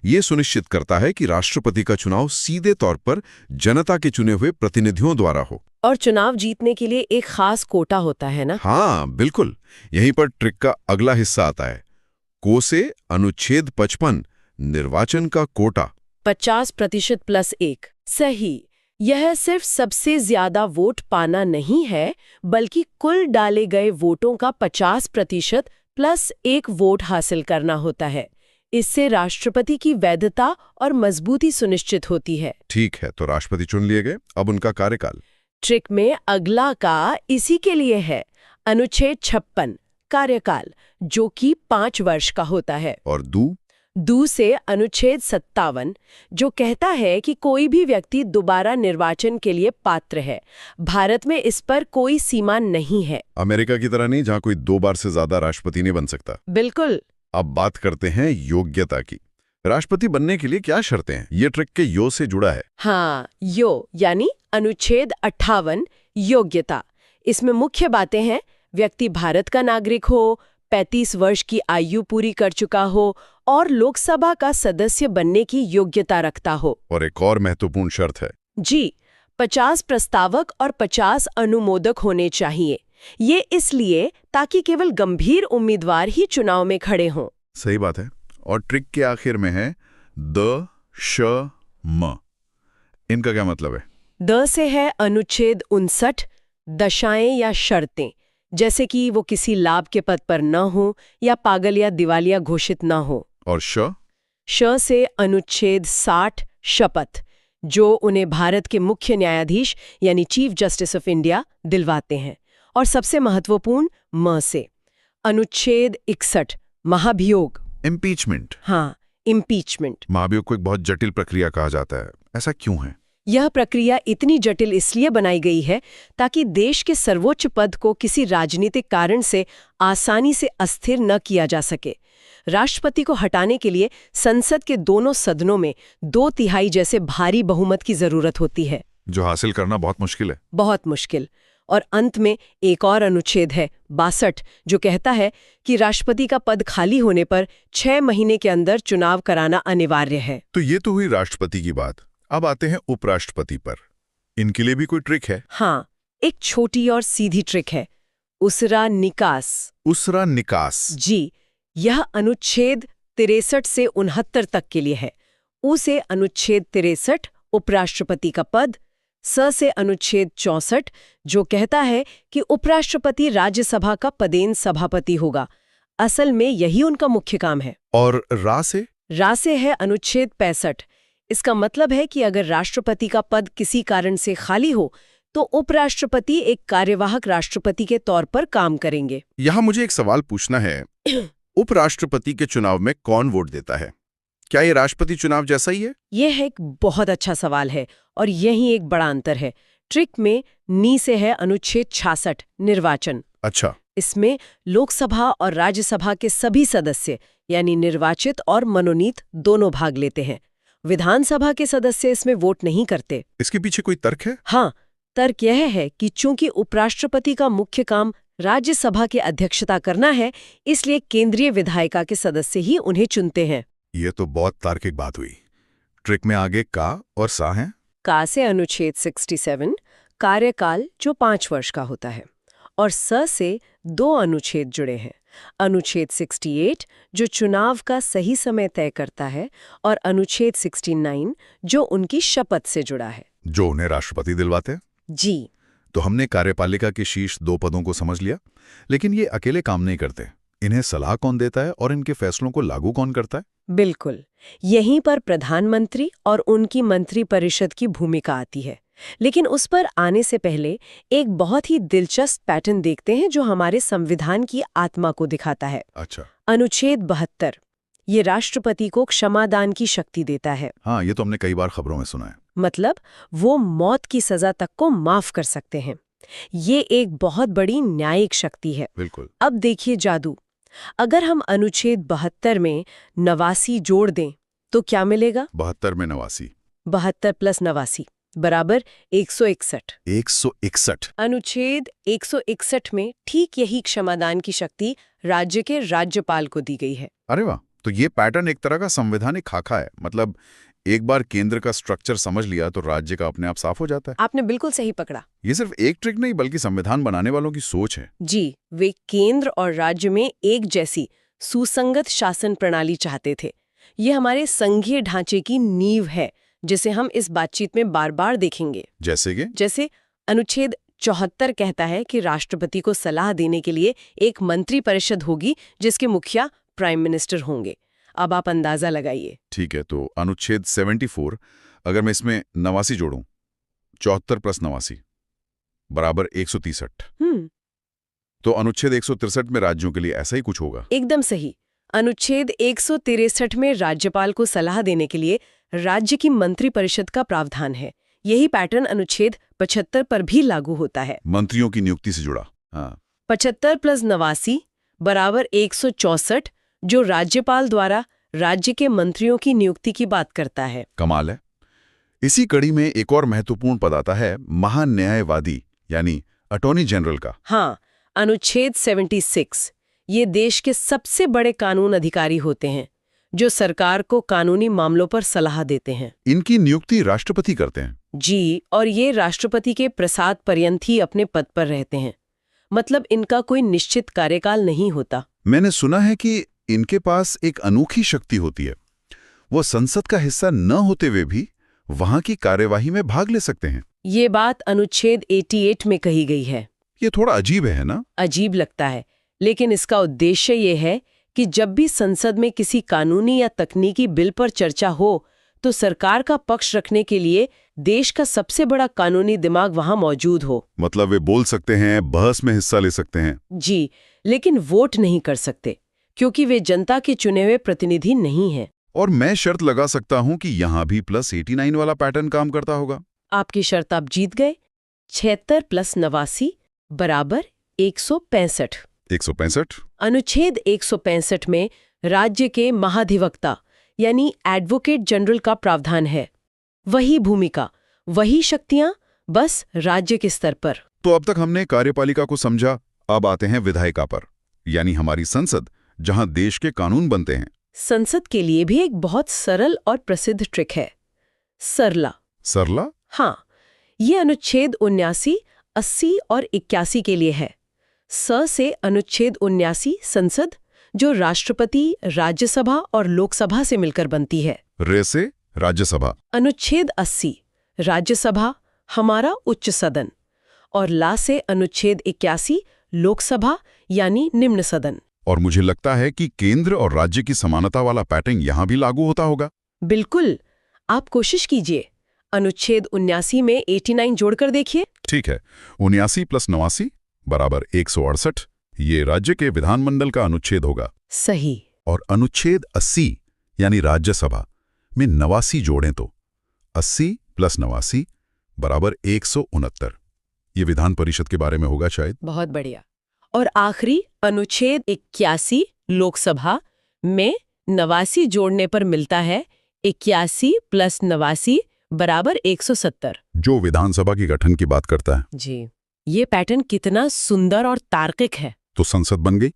ये सुनिश्चित करता है कि राष्ट्रपति का चुनाव सीधे तौर पर जनता के चुने हुए प्रतिनिधियों द्वारा हो। और चुनाव जीतने के लिए एक खास कोटा होता है ना? हाँ बिल्कुल, यहीं पर ट्रिक का अगला हिस्सा आता है। को से अनुच्छेद 55, निर्वाचन का कोटा। 50% + 1। सही। यह सिर्फ सबसे ज्यादा वोट पाना नहीं है, बल्कि कुल डाले गए वोटों का 50% + 1 वोट हासिल करना होता है। इससे राष्ट्रपति की वैधता और मजबूती सुनिश्चित होती है। ठीक है, तो राष्ट्रपति चुन लिए गए, अब उनका कार्यकाल। ट्रिक में अगला का इसी के लिए है, अनुच्छेद 56, कार्यकाल, जो कि 5 वर्ष का होता है। और दू से अनुच्छेद 57, जो कहता है कि कोई भी व्यक्ति दोबारा निर्वाचन के लिए पात्र है। भारत में इस पर कोई सीमा नहीं है। अमेरिका की तरह नहीं, जहां कोई 2 बार से ज्यादा राष्ट्रपति नहीं बन सकता। बिल्कुल। अब बात करते हैं योग्यता की। राष्ट्रपति बनने के लिए क्या शर्तें हैं? ये ट्रिक के यो से जुड़ा है। हाँ, यो यानी अनुच्छेद 58, योग्यता। इसमें मुख्य बातें हैं, व्यक्ति भारत का नागरिक हो, 35 वर्ष की आयु पूरी कर चुका हो और लोकसभा का सदस्य बनने की योग्यता रखता हो। और एक और महत्वपूर्ण शर्त है। जी, 50 प्रस्तावक और 50 अनुमोदक होने चाहिए। ये इसलिए ताकि केवल गंभीर उम्मीदवार ही चुनाव में खड़े हों। सही बात है। और ट्रिक के आखिर में है द, श, म। इनका क्या मतलब है? द से है अनुच्छेद 59, दशाएं या शर्तें, जैसे कि वो किसी लाभ के पद पर न हो या पागल या दिवालिया घोषित न हो। और श से अनुच्छेद 60, शपथ, जो उन्हें भारत के मुख्य न्यायाधीश यानी चीफ जस्टिस ऑफ इंडिया दिलवाते हैं। और सबसे महत्वपूर्ण म से अनुच्छेद 61, महाभियोग, इम्पीचमेंट। हाँ, इम्पीचमेंट। महाभियोग को एक बहुत जटिल प्रक्रिया कहा जाता है, ऐसा क्यों है? यह प्रक्रिया इतनी जटिल इसलिए बनाई गई है ताकि देश के सर्वोच्च पद को किसी राजनीतिक कारण से आसानी से अस्थिर न किया जा सके। राष्ट्रपति को हटाने के लिए संसद के दोनों सदनों में 2/3 जैसे भारी बहुमत की जरूरत होती है, जो हासिल करना बहुत मुश्किल है। बहुत मुश्किल। और अंत में एक और अनुच्छेद है 62, जो कहता है कि राष्ट्रपति का पद खाली होने पर 6 महीने के अंदर चुनाव कराना अनिवार्य है। तो ये तो हुई राष्ट्रपति की बात। अब आते हैं उपराष्ट्रपति पर। इनके लिए भी कोई ट्रिक है? हाँ, एक छोटी और सीधी ट्रिक है, उसरा निकास। उसरा निकास। जी, यह अनुच्छेद 63 से 69 तक के लिए है। उ से अनुच्छेद 63, उपराष्ट्रपति का पद। स से अनुच्छेद 64, जो कहता है कि उपराष्ट्रपति राज्यसभा का पदेन सभापति होगा। असल में यही उनका मुख्य काम है। और रा से? रा से है अनुच्छेद 65, इसका मतलब है कि अगर राष्ट्रपति का पद किसी कारण से खाली हो तो उपराष्ट्रपति एक कार्यवाहक राष्ट्रपति के तौर पर काम करेंगे। यहाँ मुझे एक सवाल पूछना है। उपराष्ट्रपति के चुनाव में कौन वोट देता है? क्या ये राष्ट्रपति चुनाव जैसा ही है? यह एक बहुत अच्छा सवाल है और यही एक बड़ा अंतर है। ट्रिक में नी से है अनुच्छेद 66 निर्वाचन। अच्छा। इसमें लोकसभा और राज्यसभा के सभी सदस्य यानी निर्वाचित और मनोनीत दोनों भाग लेते हैं। विधानसभा के सदस्य इसमें वोट नहीं करते। इसके पीछे कोई तर्क है? हाँ, तर्क यह है कि चूंकि उपराष्ट्रपति का मुख्य काम राज्यसभा की अध्यक्षता करना है, इसलिए केंद्रीय विधायिका के सदस्य ही उन्हें चुनते हैं। ये तो बहुत तार्किक बात हुई। ट्रिक में आगे का और सा है। का से अनुच्छेद 67 कार्यकाल जो 5 वर्ष का होता है और स से 2 अनुच्छेद जुड़े हैं। अनुच्छेद 68 जो चुनाव का सही समय तय करता है और अनुच्छेद 69 जो उनकी शपथ से जुड़ा है, जो उन्हें राष्ट्रपति दिलवाते हैं। जी। तो हमने कार्यपालिका के शीर्ष 2 पदों को समझ लिया, लेकिन ये अकेले काम नहीं करते। इन्हें सलाह कौन देता है और इनके फैसलों को लागू कौन करता है? बिल्कुल, यहीं पर प्रधानमंत्री और उनकी मंत्रिपरिषद की भूमिका आती है। लेकिन उस पर आने से पहले एक बहुत ही दिलचस्प पैटर्न देखते हैं जो हमारे संविधान की आत्मा को दिखाता है। अच्छा। अनुच्छेद 72 ये राष्ट्रपति को क्षमादान की शक्ति देता है। हाँ, ये तो हमने कई बार खबरों में सुना है। मतलब वो मौत की सजा तक को माफ कर सकते हैं। ये एक बहुत बड़ी न्यायिक शक्ति है। बिल्कुल। अब देखिए जादू। अगर हम अनुच्छेद 72 में 89 जोड़ दें तो क्या मिलेगा? 72 में 89। 72 प्लस 89 बराबर 161। 161। अनुच्छेद 161 में ठीक यही क्षमादान की शक्ति राज्य के राज्यपाल को दी गई है। अरे वाह, तो ये पैटर्न एक तरह का संवैधानिक खाका है। मतलब एक बार केंद्र का स्ट्रक्चर समझ लिया तो राज्य का अपने आप साफ हो जाता है। आपने बिल्कुल सही पकड़ा। ये सिर्फ एक ट्रिक नहीं बल्कि संविधान बनाने वालों की सोच है। जी, वे केंद्र और राज्य में एक जैसी सुसंगत शासन प्रणाली चाहते थे। ये हमारे संघीय ढांचे की नींव है जिसे हम इस बातचीत में बार बार देखेंगे। जैसे अनुच्छेद 74 कहता है कि राष्ट्रपति को सलाह देने के लिए एक मंत्रिपरिषद होगी जिसके मुखिया प्राइम मिनिस्टर होंगे। अब आप अंदाजा लगाइए। ठीक है, तो अनुच्छेद 74 अगर मैं इसमें 89 जोड़ूं, 74 प्लस 89 बराबर 163। तो अनुच्छेद 163 में राज्यों के लिए ऐसा ही कुछ होगा। एकदम सही। अनुच्छेद 163 में राज्यपाल को सलाह देने के लिए राज्य की मंत्रिपरिषद का प्रावधान है। यही पैटर्न अनुच्छेद 75 पर भी लागू होता है। मंत्रियों की नियुक्ति से जुड़ा। हाँ। 75 प्लस 89 बराबर 164 जो राज्यपाल द्वारा राज्य के मंत्रियों की नियुक्ति की बात करता है। कमाल है। इसी कड़ी में एक और महत्वपूर्ण पद आता है महान्यायवादी यानी अटॉर्नी जनरल का। हाँ, अनुच्छेद 76 ये देश के सबसे बड़े कानून अधिकारी होते हैं जो सरकार को कानूनी मामलों पर सलाह देते हैं। इनकी नियुक्ति राष्ट्रपति करते हैं। जी, और ये राष्ट्रपति के प्रसाद पर्यंत ही अपने पद पर रहते हैं। मतलब इनका कोई निश्चित कार्यकाल नहीं होता। मैंने सुना है कि इनके पास एक अनोखी शक्ति होती है। वो संसद का हिस्सा न होते हुए भी वहां की कार्यवाही में भाग ले सकते हैं। ये बात अनुच्छेद 88 में कही गई है। ये थोड़ा अजीब है ना? अजीब लगता है, लेकिन इसका उद्देश्य ये है कि जब भी संसद में किसी कानूनी या तकनीकी बिल पर चर्चा हो तो सरकार का पक्ष रखने के लिए देश का सबसे बड़ा कानूनी दिमाग वहां मौजूद हो। मतलब वे बोल सकते हैं, बहस में हिस्सा ले सकते हैं। जी, लेकिन वोट नहीं कर सकते क्योंकि वे जनता के चुने हुए प्रतिनिधि नहीं हैं। और मैं शर्त लगा सकता हूं कि यहां भी प्लस 89 वाला पैटर्न काम करता होगा। आपकी शर्त आप जीत गए। 76 प्लस 89 बराबर 165। 165। अनुच्छेद 165 में राज्य के महाधिवक्ता यानी एडवोकेट जनरल का प्रावधान है। वही भूमिका, वही शक्तियां, बस राज्य के स्तर पर। तो अब तक हमने कार्यपालिका को समझा, अब आते हैं विधायिका पर, यानी हमारी संसद, जहां देश के कानून बनते हैं। संसद के लिए भी एक बहुत सरल और प्रसिद्ध ट्रिक है, सरला। सरला? हाँ, ये अनुच्छेद 79, 80 और 81 के लिए है। स से अनुच्छेद 79 संसद जो राष्ट्रपति, राज्यसभा और लोकसभा से मिलकर बनती है। रे से राज्यसभा। अनुच्छेद 80 राज्यसभा हमारा उच्च सदन और ला से अनुच्छेद 81 लोकसभा यानी निम्न सदन। और मुझे लगता है कि केंद्र और राज्य की समानता वाला पैटर्न यहां भी लागू होता होगा। बिल्कुल। आप कोशिश कीजिए, अनुच्छेद 79 में 89 जोड़कर देखिए। ठीक है, 79 + 89 बराबर 168। ये राज्य के विधानमंडल का अनुच्छेद होगा। सही। और अनुच्छेद 80 यानी राज्यसभा में 89 जोड़ें तो 80 + 89 बराबर 169। ये विधान परिषद के बारे में होगा शायद। बहुत बढ़िया। और आखिरी अनुच्छेद 81 लोकसभा में 89 जोड़ने पर मिलता है 81 + 89 बराबर 170। जो विधानसभा की गठन की बात करता है। जी, ये पैटर्न कितना सुंदर और तार्किक है। तो संसद बन गई।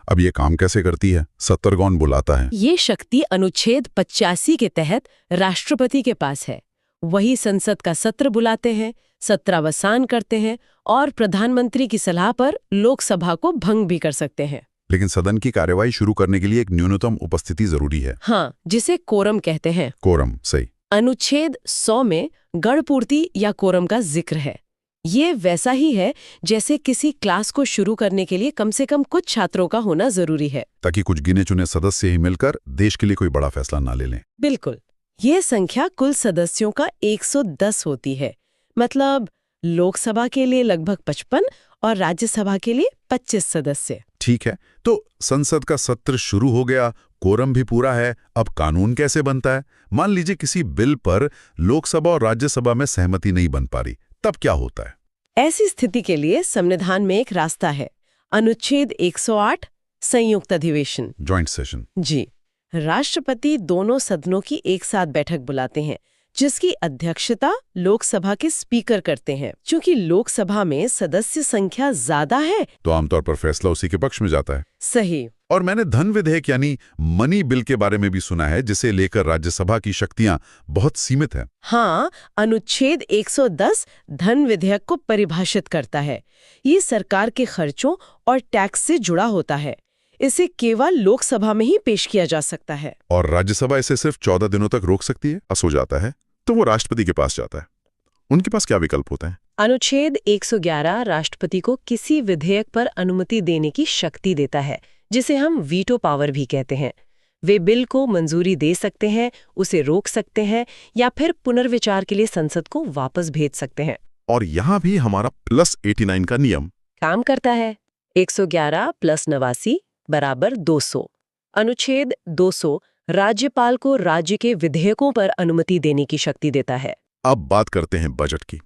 अब ये काम कैसे करती है? सत्तर कौन बुलाता है? ये शक्ति अनुच्छेद 85 के तहत राष्ट्रपति के पास है। वही संसद का सत्र बुलाते हैं, सत्रावसान करते हैं और प्रधानमंत्री की सलाह पर लोकसभा को भंग भी कर सकते हैं। लेकिन सदन की कार्यवाही शुरू करने के लिए एक न्यूनतम उपस्थिति जरूरी है। हाँ, जिसे कोरम कहते हैं। कोरम, सही। अनुच्छेद 100 में गणपूर्ति या कोरम का जिक्र है। ये वैसा ही है जैसे किसी क्लास को शुरू करने के लिए कम से कम कुछ छात्रों का होना जरूरी है, ताकि कुछ गिने चुने सदस्य ही मिलकर देश के लिए कोई बड़ा फैसला ना ले लें। बिल्कुल। ये संख्या कुल सदस्यों का 110 होती है। मतलब लोकसभा के लिए लगभग 55 और राज्यसभा के लिए 25 सदस्य। ठीक है, तो संसद का सत्र शुरू हो गया, कोरम भी पूरा है। अब कानून कैसे बनता है? मान लीजिए किसी बिल पर लोकसभा और राज्यसभा में सहमति नहीं बन पा रही, तब क्या होता है? ऐसी स्थिति के लिए संविधान में एक रास्ता है। अनुच्छेद 108 संयुक्त अधिवेशन, जॉइंट सेशन। जी, राष्ट्रपति दोनों सदनों की एक साथ बैठक बुलाते हैं, जिसकी अध्यक्षता लोकसभा के स्पीकर करते हैं। क्योंकि लोकसभा में सदस्य संख्या ज्यादा है, तो आमतौर पर फैसला उसी के पक्ष में जाता है। सही। और मैंने धन विधेयक यानी मनी बिल के बारे में भी सुना है, जिसे लेकर राज्यसभा की शक्तियां बहुत सीमित हैं। हाँ, अनुच्छेद 110 धन विधेयक को परिभाषित करता है। ये सरकार के खर्चों और टैक्स से जुड़ा होता है। इसे केवल लोकसभा में ही पेश किया जा सकता है। और राज्यसभा इसे सिर्फ 14 दिनों तक रोक सकती है। पास हो जाता है तो वो राष्ट्रपति के पास जाता है। उनके पास क्या विकल्प होता है? अनुच्छेद 111 राष्ट्रपति को किसी विधेयक पर अनुमति देने की शक्ति देता है, जिसे हम वीटो पावर भी कहते हैं। वे बिल को मंजूरी दे सकते हैं, उसे रोक सकते हैं या फिर पुनर्विचार के लिए संसद को वापस भेज सकते हैं। और यहाँ भी हमारा +89 का नियम काम करता है। 111 + 89 बराबर 200। अनुच्छेद 200 राज्यपाल को राज्य के विधेयकों पर अनुमति देने की शक्ति देता है। अब बात करते हैं बजट की।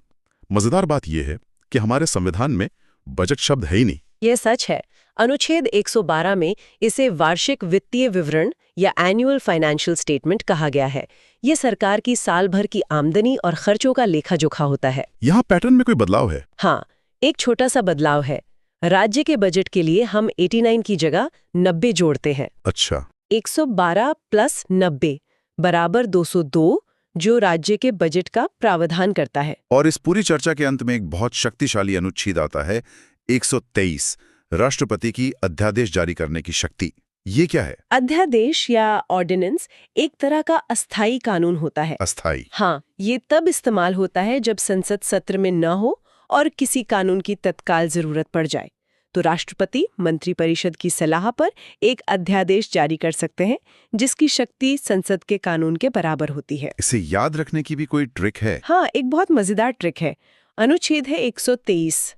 मजेदार बात यह है कि हमारे संविधान में बजट शब्द है ही नहीं। ये सच है। अनुच्छेद 112 में इसे वार्षिक वित्तीय विवरण या एनुअल फाइनेंशियल स्टेटमेंट कहा गया है। ये सरकार की साल भर की आमदनी और खर्चों का लेखा जोखा होता है। यहाँ पैटर्न में कोई बदलाव है? हाँ, एक छोटा सा बदलाव है। राज्य के बजट के लिए हम 89 की जगह 90 जोड़ते हैं। अच्छा। 112 + 90 बराबर 202, जो राज्य के बजट का प्रावधान करता है। और इस पूरी चर्चा के अंत में एक बहुत शक्तिशाली अनुच्छेद आता है, 123, राष्ट्रपति की अध्यादेश जारी करने की शक्ति। ये क्या है? अध्यादेश या ऑर्डिनेंस एक तरह का अस्थायी कानून होता है। अस्थायी? हाँ, ये तब इस्तेमाल होता है जब संसद सत्र में न हो और किसी कानून की तत्काल जरूरत पड़ जाए, तो राष्ट्रपति मंत्रिपरिषद की सलाह पर एक अध्यादेश जारी कर सकते हैं, जिसकी शक्ति संसद के कानून के बराबर होती है। इसे याद रखने की भी कोई ट्रिक है? हाँ, एक बहुत मजेदार ट्रिक है। अनुच्छेद है 123।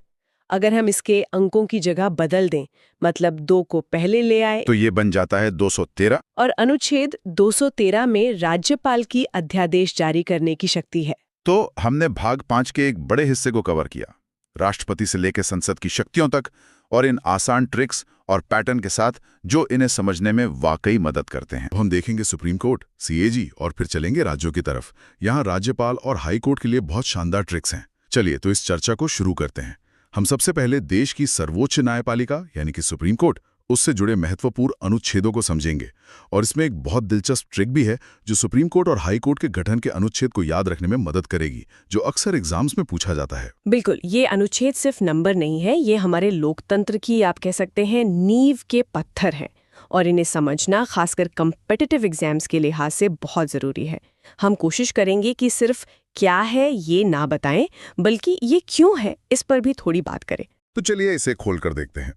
अगर हम इसके अंकों की जगह बदल दें, मतलब 2 को पहले ले आए, तो ये बन जाता है 213। और अनुच्छेद 213 में राज्यपाल की अध्यादेश जारी करने की शक्ति है। तो हमने भाग 5 के एक बड़े हिस्से को कवर किया, राष्ट्रपति से लेकर संसद की शक्तियों तक, और इन आसान ट्रिक्स और पैटर्न के साथ जो इन्हें समझने में वाकई मदद करते हैं। हम देखेंगे सुप्रीम कोर्ट, सीएजी और फिर चलेंगे राज्यों की तरफ। यहाँ राज्यपाल और हाई कोर्ट के लिए बहुत शानदार ट्रिक्स हैं। चलिए तो इस चर्चा को शुरू करते हैं। हम सबसे पहले देश की सर्वोच्च न्यायपालिका यानी कि सुप्रीम कोर्ट, उससे जुड़े महत्वपूर्ण अनुच्छेदों को समझेंगे। और इसमें एक बहुत दिलचस्प ट्रिक भी है जो सुप्रीम कोर्ट और हाई कोर्ट के गठन के अनुच्छेद को याद रखने में मदद करेगी, जो अक्सर एग्जाम्स में पूछा जाता है। बिल्कुल, ये अनुच्छेद सिर्फ नंबर नहीं है, ये हमारे लोकतंत्र की, आप कह सकते हैं, नींव के पत्थर हैं। और इन्हें समझना खासकर कम्पिटिटिव एग्जाम्स के लिहाज से बहुत ज़रूरी है। हम कोशिश करेंगे कि सिर्फ क्या है ये ना बताएं, बल्कि ये क्यों है इस पर भी थोड़ी बात करें। तो चलिए इसे खोलकर देखते हैं।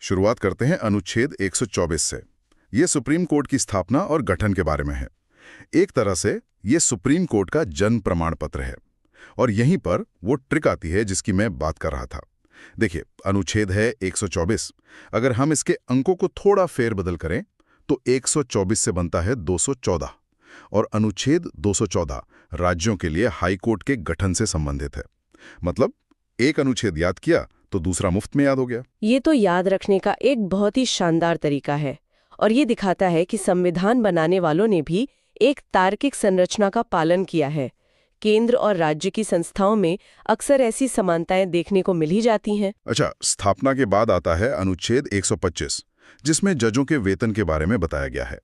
शुरुआत करते हैं अनुच्छेद 124 से। ये सुप्रीम कोर्ट की स्थापना और गठन के बारे में है। एक तरह से ये सुप्रीम कोर्ट का जन्म प्रमाण पत्र है। और यहीं पर वो ट्रिक आती है जिसकी मैं बात कर रहा था। देखिए, अनुच्छेद है 124। अगर हम इसके अंकों को थोड़ा फेरबदल करें तो 124 से बनता है 214, और अनुच्छेद 214 राज्यों के लिए हाई कोर्ट के गठन से संबंधित है। मतलब एक अनुच्छेद याद किया तो दूसरा मुफ्त में याद हो गया। ये तो याद रखने का एक बहुत ही शानदार तरीका है, और ये दिखाता है कि संविधान बनाने वालों ने भी एक तार्किक संरचना का पालन किया है। केंद्र और राज्य की संस्थाओं में अक्सर ऐसी समानताएं देखने को मिल ही जाती हैं। अच्छा, स्थापना के बाद आता है अनुच्छेद 125, जिसमें जजों के वेतन के बारे में बताया गया है।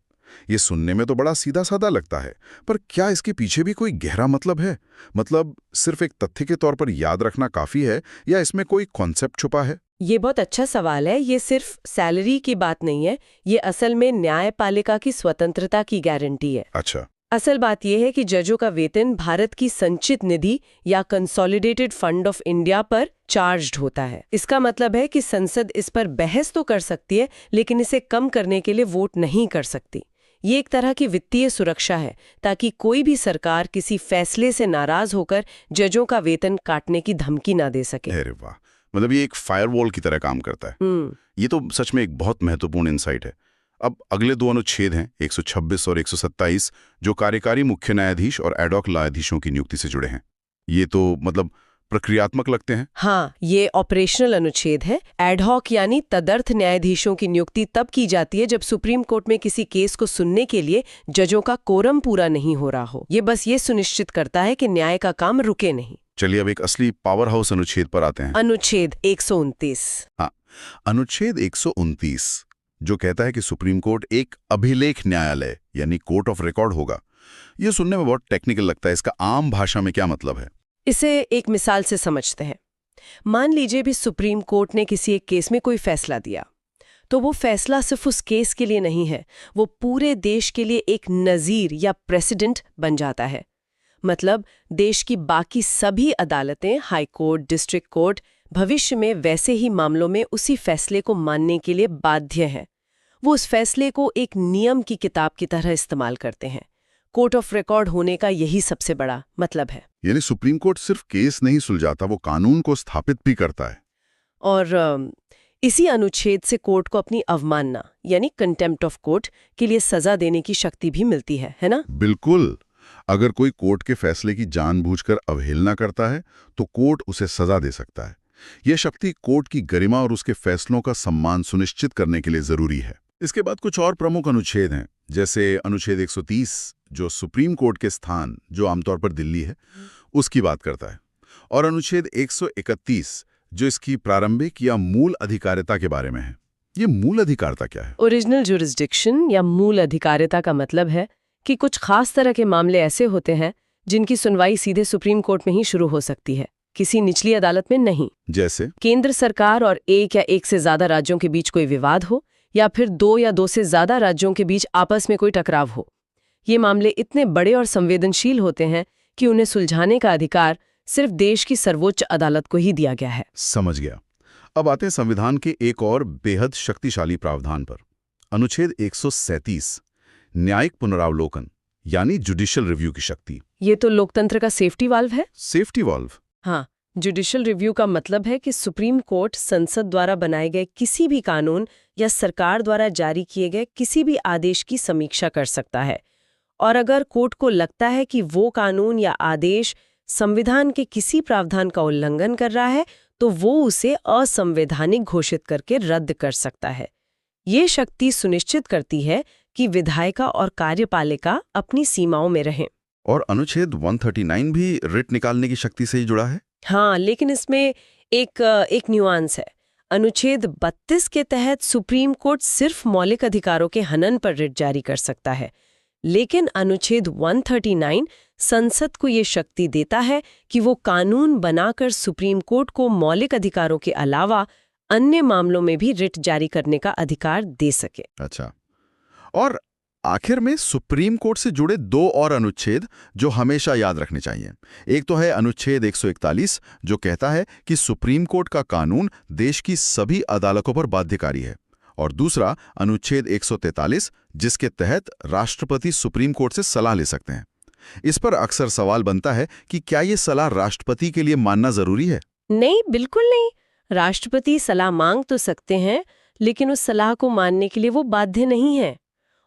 ये सुनने में तो बड़ा सीधा साधा लगता है, पर क्या इसके पीछे भी कोई गहरा मतलब है? मतलब सिर्फ एक तथ्य के तौर पर याद रखना काफी है, या इसमें कोई कॉन्सेप्ट छुपा है? ये बहुत अच्छा सवाल है। ये सिर्फ सैलरी की बात नहीं है, ये असल में न्यायपालिका की स्वतंत्रता की गारंटी है। अच्छा। असल बात यह है कि जजों का वेतन भारत की संचित निधि या कंसोलिडेटेड फंड ऑफ इंडिया पर चार्ज्ड होता है। इसका मतलब है कि संसद इस पर बहस तो कर सकती है, लेकिन इसे कम करने के लिए वोट नहीं कर सकती। ये एक तरह की वित्तीय सुरक्षा है, ताकि कोई भी सरकार किसी फैसले से नाराज होकर जजों का वेतन काटने की धमकी ना दे सके। अरे वाह, मतलब ये एक फायरवॉल की तरह काम करता है। ये तो सच में एक बहुत महत्वपूर्ण इंसाइट है। अब अगले दो अनुच्छेद हैं 126 और 127, जो कार्यकारी मुख्य न्यायाधीश और एडॉक न्यायाधीशों की नियुक्ति से जुड़े हैं। ये तो मतलब प्रक्रियात्मक लगते हैं। हाँ, ये ऑपरेशनल अनुच्छेद है। एडहॉक यानी तदर्थ न्यायाधीशों की नियुक्ति तब की जाती है जब सुप्रीम कोर्ट में किसी केस को सुनने के लिए जजों का कोरम पूरा नहीं हो रहा हो। ये बस ये सुनिश्चित करता है कि न्याय का काम रुके नहीं। चलिए अब एक असली पावर हाउस अनुच्छेद पर आते हैं। अनुच्छेद 129। हाँ, अनुच्छेद 129 जो कहता है कि सुप्रीम कोर्ट एक अभिलेख न्यायालय यानी कोर्ट ऑफ रिकॉर्ड होगा। ये सुनने में बहुत टेक्निकल लगता है। इसका आम भाषा में क्या मतलब है? इसे एक मिसाल से समझते हैं। मान लीजिए भी सुप्रीम कोर्ट ने किसी एक केस में कोई फैसला दिया, तो वो फैसला सिर्फ उस केस के लिए नहीं है, वो पूरे देश के लिए एक नज़ीर या प्रेसिडेंट बन जाता है। मतलब देश की बाकी सभी अदालतें, हाई कोर्ट, डिस्ट्रिक्ट कोर्ट, भविष्य में वैसे ही मामलों में उसी फैसले को मानने के लिए बाध्य हैं। वो उस फैसले को एक नियम की किताब की तरह इस्तेमाल करते हैं। कोर्ट ऑफ रिकॉर्ड होने का यही सबसे बड़ा मतलब है। यानी सुप्रीम कोर्ट सिर्फ केस नहीं सुलझाता, वो कानून को स्थापित भी करता है। और इसी अनुच्छेद से कोर्ट को अपनी अवमानना यानी कंटेम्प्ट ऑफ कोर्ट के लिए सजा देने की शक्ति भी मिलती है ना? बिल्कुल। अगर कोई कोर्ट के फैसले की जानबूझकर अवहेलना करता है तो कोर्ट उसे सजा दे सकता है। यह शक्ति कोर्ट की गरिमा और उसके फैसलों का सम्मान सुनिश्चित करने के लिए जरूरी है। इसके बाद कुछ और प्रमुख अनुच्छेद हैं, जैसे अनुच्छेद 130 जो सुप्रीम कोर्ट के स्थान, जो आमतौर पर दिल्ली है, उसकी बात करता है, और अनुच्छेद 131 जो इसकी प्रारंभिक या मूल अधिकारिता के बारे में है। ये मूल अधिकारिता क्या है? ओरिजिनल जुरिस्डिक्शन या मूल अधिकारिता का मतलब है कि कुछ खास तरह के मामले ऐसे होते हैं जिनकी सुनवाई सीधे सुप्रीम कोर्ट में ही शुरू हो सकती है, किसी निचली अदालत में नहीं। जैसे केंद्र सरकार और एक या एक से ज्यादा राज्यों के बीच कोई विवाद हो, या फिर 2 या 2 से ज्यादा राज्यों के बीच आपस में कोई टकराव हो। ये मामले इतने बड़े और संवेदनशील होते हैं कि उन्हें सुलझाने का अधिकार सिर्फ देश की सर्वोच्च अदालत को ही दिया गया है। समझ गया। अब आते हैं संविधान के एक और बेहद शक्तिशाली प्रावधान पर। अनुच्छेद 137 न्यायिक पुनरावलोकन यानी जुडिशियल रिव्यू की शक्ति। ये तो लोकतंत्र का सेफ्टी वाल्व है। Safety valve? हाँ, जुडिशियल रिव्यू का मतलब है कि सुप्रीम कोर्ट संसद द्वारा बनाए गए किसी भी कानून या सरकार द्वारा जारी किए गए किसी भी आदेश की समीक्षा कर सकता है, और अगर कोर्ट को लगता है कि वो कानून या आदेश संविधान के किसी प्रावधान का उल्लंघन कर रहा है, तो वो उसे असंवैधानिक घोषित करके रद्द कर सकता है। ये शक्ति सुनिश्चित करती है कि विधायिका और कार्यपालिका अपनी सीमाओं में रहें। और अनुच्छेद 139 भी रिट निकालने की शक्ति से ही जुड़ा है? हाँ, लेकिन इसमें एक न्यूआंस है। अनुच्छेद 32 के तहत सुप्रीम कोर्ट सिर्फ मौलिक अधिकारों के हनन पर रिट जारी कर सकता है, लेकिन अनुच्छेद 139 संसद को ये शक्ति देता है कि वो कानून बनाकर सुप्रीम कोर्ट को मौलिक अधिकारों के अलावा अन्य मामलों में भी रिट जारी करने का अधिकार दे सके। अच्छा, और आखिर में सुप्रीम कोर्ट से जुड़े 2 और अनुच्छेद जो हमेशा याद रखने चाहिए। एक तो है अनुच्छेद 141 जो कहता है कि सुप्रीम कोर्ट का कानून देश की सभी अदालतों पर बाध्यकारी है, और दूसरा अनुच्छेद 143, जिसके तहत राष्ट्रपति सुप्रीम कोर्ट से सलाह ले सकते हैं। इस पर अक्सर सवाल बनता है कि क्या ये सलाह राष्ट्रपति के लिए मानना जरूरी है? नहीं, बिल्कुल नहीं। राष्ट्रपति सलाह मांग तो सकते हैं, लेकिन उस सलाह को मानने के लिए वो बाध्य नहीं है।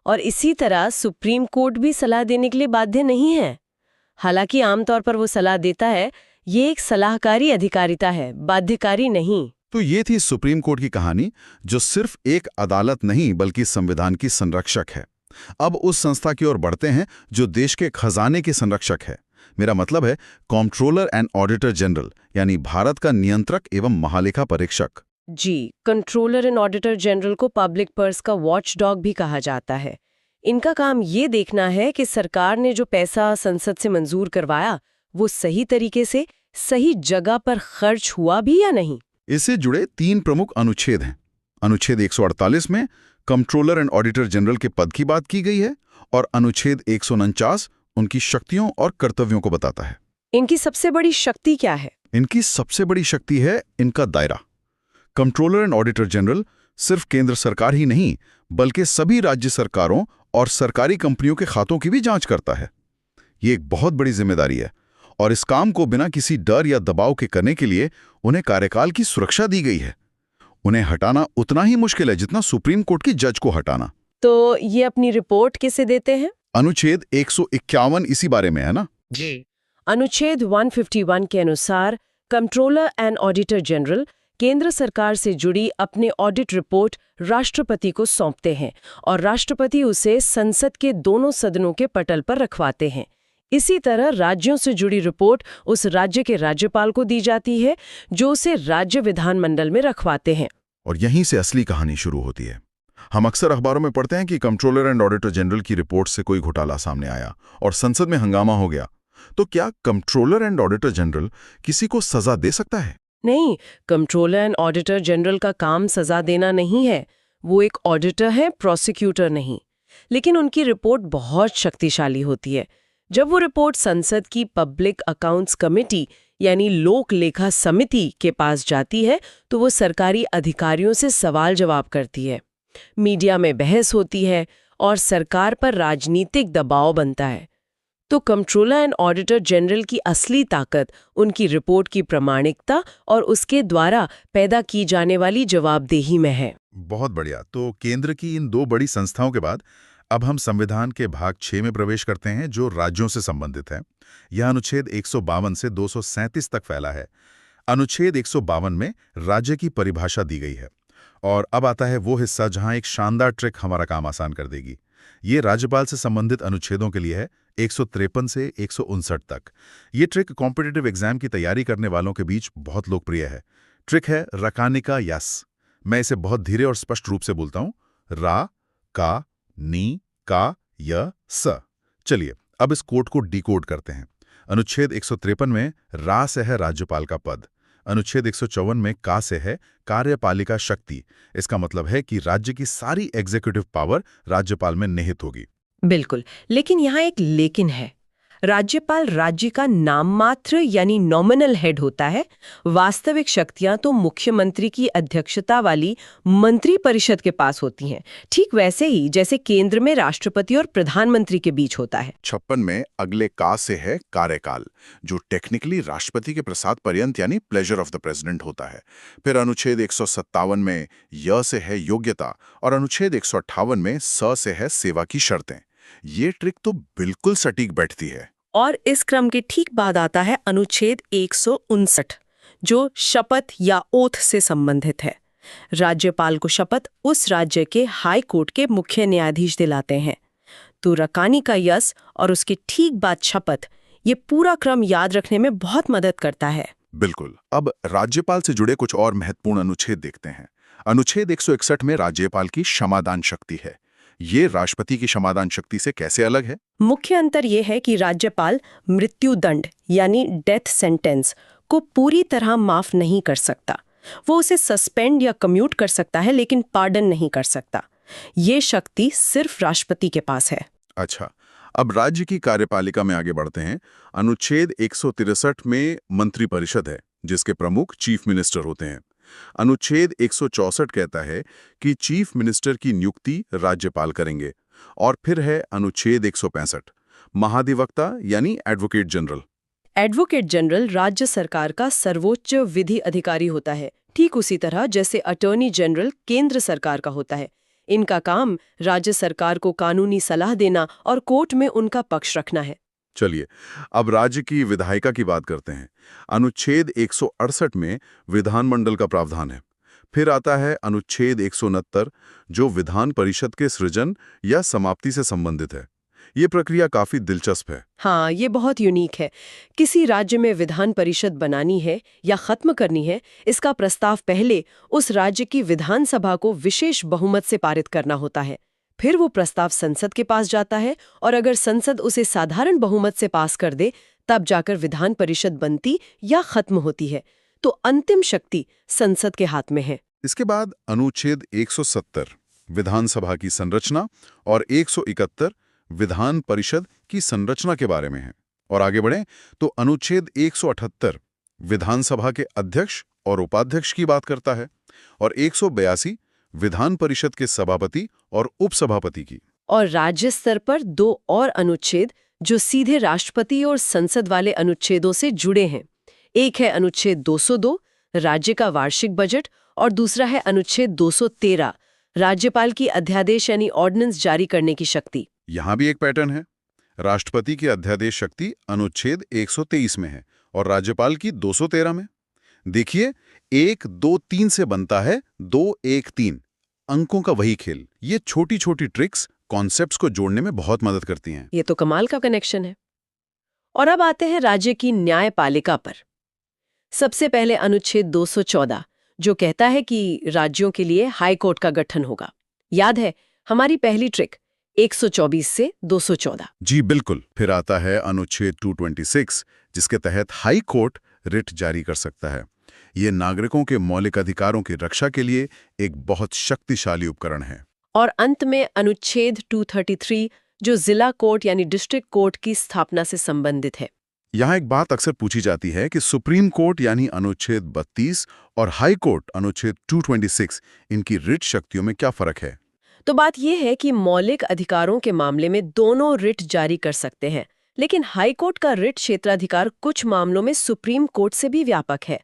और इसी तरह सुप्रीम कोर्ट भी सलाह देने के लिए बाध्य नहीं है। हालांकि आमतौर पर वो सलाह देता है, ये एक सलाहकारी अधिकारिता है, बाध्यकारी नहीं। तो ये थी सुप्रीम कोर्ट की कहानी, जो सिर्फ एक अदालत नहीं बल्कि संविधान की संरक्षक है। अब उस संस्था की ओर बढ़ते हैं जो देश के खजाने की संरक्षक है। मेरा मतलब है कंट्रोलर एंड ऑडिटर जनरल, यानी भारत का नियंत्रक एवं महालेखा परीक्षक। जी, कंट्रोलर एंड ऑडिटर जनरल को पब्लिक पर्स का वॉचडॉग भी कहा जाता है। इनका काम ये देखना है कि सरकार ने जो पैसा संसद से मंजूर करवाया, वो सही तरीके से सही जगह पर खर्च हुआ भी या नहीं। इससे जुड़े 3 प्रमुख अनुच्छेद हैं। अनुच्छेद 148 में कंट्रोलर एंड ऑडिटर जनरल के पद की बात की गई है, और अनुच्छेद 149 उनकी शक्तियों और कर्तव्यों को बताता है। इनकी सबसे बड़ी शक्ति क्या है? इनकी सबसे बड़ी शक्ति है इनका दायरा। कंट्रोलर एंड ऑडिटर जनरल सिर्फ केंद्र सरकार ही नहीं, बल्कि सभी राज्य सरकारों और सरकारी कंपनियों के खातों की भी जांच करता है। ये एक बहुत बड़ी जिम्मेदारी है, और इस काम को बिना किसी डर या दबाव के करने के लिए उन्हें कार्यकाल की सुरक्षा दी गई है। उन्हें हटाना उतना ही मुश्किल है जितना सुप्रीम कोर्ट की जज को हटाना। तो ये अपनी रिपोर्ट किसे देते हैं? अनुच्छेद 151 इसी बारे में है ना? जी। अनुच्छेद 151 के अनुसार कंट्रोलर एंड ऑडिटर जनरल केंद्र सरकार से जुड़ी अपने ऑडिट रिपोर्ट राष्ट्रपति को सौंपते हैं, और राष्ट्रपति उसे संसद के दोनों सदनों के पटल पर रखवाते हैं। इसी तरह राज्यों से जुड़ी रिपोर्ट उस राज्य के राज्यपाल को दी जाती है, जो उसे राज्य विधानमंडल में रखवाते हैं। और यहीं से असली कहानी शुरू होती है। हम अक्सर अखबारों में पढ़ते हैं कि कंट्रोलर एंड ऑडिटर जनरल की रिपोर्ट से कोई घोटाला सामने आया और संसद में हंगामा हो गया। तो क्या कंट्रोलर एंड ऑडिटर जनरल किसी को सजा दे सकता है? नहीं, कंट्रोलर एंड ऑडिटर जनरल का काम सजा देना नहीं है। वो एक ऑडिटर है, प्रोसिक्यूटर नहीं। लेकिन उनकी रिपोर्ट बहुत शक्तिशाली होती है। जब वो रिपोर्ट संसद की पब्लिक अकाउंट्स कमेटी यानी लोक लेखा समिति के पास जाती है, तो वो सरकारी अधिकारियों से सवाल जवाब करती है। मीडिया में बहस होती है और सरकार पर राजनीतिक दबाव बनता है। तो कंट्रोलर एंड ऑडिटर जनरल की असली ताकत उनकी रिपोर्ट की प्रामाणिकता और उसके द्वारा पैदा की जाने वाली जवाबदेही में है। बहुत बढ़िया। तो केंद्र की इन 2 बड़ी संस्थाओं के बाद अब हम संविधान के भाग 6 में प्रवेश करते हैं, जो राज्यों से संबंधित है। यह अनुच्छेद 152 से 237 तक फैला है। अनुच्छेद 152 में राज्य की परिभाषा दी गई है। और अब आता है वो हिस्सा जहां एक शानदार ट्रिक हमारा काम आसान कर देगी। ये राज्यपाल से संबंधित अनुच्छेदों के लिए है, 153 से 159 तक। ये ट्रिक कॉम्पिटिटिव एग्जाम की तैयारी करने वालों के बीच बहुत लोकप्रिय है। ट्रिक है रकानिका यस। मैं इसे बहुत धीरे और स्पष्ट रूप से बोलता हूं, रा का नी का य स। चलिए अब इस कोड को डिकोड करते हैं। अनुच्छेद 153 में रा से है राज्यपाल का पद। अनुच्छेद 154 में का से है कार्यपालिका शक्ति। इसका मतलब है कि राज्य की सारी एग्जीक्यूटिव पावर राज्यपाल में निहित होगी। बिल्कुल, लेकिन यहाँ एक लेकिन है। राज्यपाल राज्य का नाममात्र यानी नॉमिनल हेड होता है। वास्तविक शक्तियां तो मुख्यमंत्री की अध्यक्षता वाली मंत्री परिषद के पास होती हैं, ठीक वैसे ही जैसे केंद्र में राष्ट्रपति और प्रधानमंत्री के बीच होता है। 56 में अगले का से है कार्यकाल, जो टेक्निकली राष्ट्रपति के प्रसाद पर्यंत यानी प्लेजर ऑफ द प्रेसिडेंट होता है। फिर अनुच्छेद 157 में य से है योग्यता, और अनुच्छेद 158 में स से है सेवा की शर्तें। ये ट्रिक तो बिल्कुल सटीक बैठती है। और इस क्रम के ठीक बाद आता है अनुच्छेद 159, जो शपथ या ओथ से संबंधित है। राज्यपाल को शपथ उस राज्य के हाई कोर्ट के मुख्य न्यायाधीश दिलाते हैं। तो रकानी का यस और उसके ठीक बाद शपथ, ये पूरा क्रम याद रखने में बहुत मदद करता है। बिल्कुल। अब राज्यपाल से जुड़े कुछ और महत्वपूर्ण अनुच्छेद देखते हैं। अनुच्छेद 161 में राज्यपाल की क्षमादान शक्ति है। ये राष्ट्रपति की क्षमादान शक्ति से कैसे अलग है? मुख्य अंतर यह है कि राज्यपाल मृत्युदंड यानी डेथ सेंटेंस को पूरी तरह माफ नहीं कर सकता। वो उसे सस्पेंड या कम्यूट कर सकता है, लेकिन पार्डन नहीं कर सकता। ये शक्ति सिर्फ राष्ट्रपति के पास है। अच्छा, अब राज्य की कार्यपालिका में आगे बढ़ते हैं। अनुच्छेद 163 में मंत्री परिषद है, जिसके प्रमुख चीफ मिनिस्टर होते हैं। अनुच्छेद 164 कहता है कि चीफ मिनिस्टर की नियुक्ति राज्यपाल करेंगे। और फिर है अनुच्छेद 165, महाधिवक्ता यानी एडवोकेट जनरल। एडवोकेट जनरल राज्य सरकार का सर्वोच्च विधि अधिकारी होता है, ठीक उसी तरह जैसे अटॉर्नी जनरल केंद्र सरकार का होता है। इनका काम राज्य सरकार को कानूनी सलाह देना और कोर्ट में उनका पक्ष रखना है। चलिए, अब राज्य की विधायिका की बात करते हैं। अनुच्छेद 168 में विधानमंडल का प्रावधान है। फिर आता है अनुच्छेद 169, जो विधान परिषद के सृजन या समाप्ति से संबंधित है। ये प्रक्रिया काफी दिलचस्प है। हाँ, ये बहुत यूनिक है। किसी राज्य में विधान परिषद बनानी है या खत्म करनी है, इसका प्रस्ताव पहले उस राज्य की विधानसभा को विशेष बहुमत से पारित करना होता है। फिर वो प्रस्ताव संसद के पास जाता है और अगर संसद उसे साधारण बहुमत से पास कर दे, तब जाकर विधान परिषद बनती या खत्म होती है। तो अंतिम शक्ति संसद के हाथ में है। इसके बाद अनुच्छेद 170 विधानसभा की संरचना और 171 विधान परिषद की संरचना के बारे में है। और आगे बढ़ें तो अनुच्छेद 178 विधानसभा के अध्यक्ष और उपाध्यक्ष की बात करता है और 182 विधान परिषद के सभापति और उपसभापति की। और राज्य स्तर पर 2 और अनुच्छेद जो सीधे राष्ट्रपति और संसद वाले अनुच्छेदों से जुड़े हैं। एक है अनुच्छेद 202 राज्य का वार्षिक बजट और दूसरा है अनुच्छेद 213 राज्यपाल की अध्यादेश यानी ऑर्डिनेंस जारी करने की शक्ति। यहाँ भी एक पैटर्न है। राष्ट्रपति की अध्यादेश शक्ति अनुच्छेद 123 में है और राज्यपाल की 213 में। देखिए, 1, 2, 3 से बनता है 2, 1, 3। अंकों का वही खेल। ये छोटी छोटी ट्रिक्स कॉन्सेप्ट्स को जोड़ने में बहुत मदद करती हैं। ये तो कमाल का कनेक्शन है। और अब आते हैं राज्य की न्यायपालिका पर। सबसे पहले अनुच्छेद 214 जो कहता है कि राज्यों के लिए हाई कोर्ट का गठन होगा। याद है हमारी पहली ट्रिक 124 से 214। जी बिल्कुल। फिर आता है अनुच्छेद 226 जिसके तहत हाई कोर्ट रिट जारी कर सकता है। ये नागरिकों के मौलिक अधिकारों की रक्षा के लिए एक बहुत शक्तिशाली उपकरण है। और अंत में अनुच्छेद 233 जो जिला कोर्ट यानी डिस्ट्रिक्ट कोर्ट की स्थापना से संबंधित है। यहाँ एक बात अक्सर पूछी जाती है कि सुप्रीम कोर्ट यानी अनुच्छेद 32 और हाई कोर्ट अनुच्छेद 226 इनकी रिट शक्तियों में क्या फर्क है? तो बात यह है कि मौलिक अधिकारों के मामले में दोनों रिट जारी कर सकते हैं, लेकिन हाई कोर्ट का रिट क्षेत्राधिकार कुछ मामलों में सुप्रीम कोर्ट से भी व्यापक है।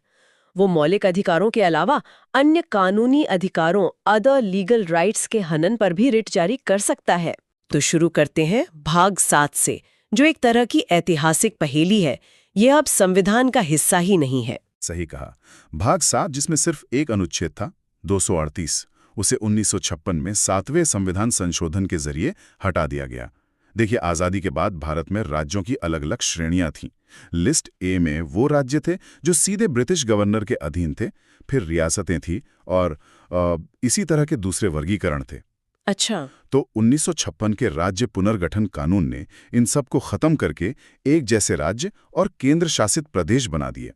वो मौलिक अधिकारों के अलावा अन्य कानूनी अधिकारों अदर लीगल राइट्स के हनन पर भी रिट जारी कर सकता है। तो शुरू करते हैं भाग 7 से, जो एक तरह की ऐतिहासिक पहेली है। यह अब संविधान का हिस्सा ही नहीं है। सही कहा। भाग 7 जिसमें सिर्फ एक अनुच्छेद था 238, उसे 1956 में 7वें संविधान संशोधन के जरिए हटा दिया गया। देखिए, आज़ादी के बाद भारत में राज्यों की अलग अलग श्रेणियां थीं। लिस्ट ए में वो राज्य थे जो सीधे ब्रिटिश गवर्नर के अधीन थे, फिर रियासतें थीं और इसी तरह के दूसरे वर्गीकरण थे। अच्छा। तो 1956 के राज्य पुनर्गठन कानून ने इन सब को खत्म करके एक जैसे राज्य और केंद्र शासित प्रदेश बना दिए।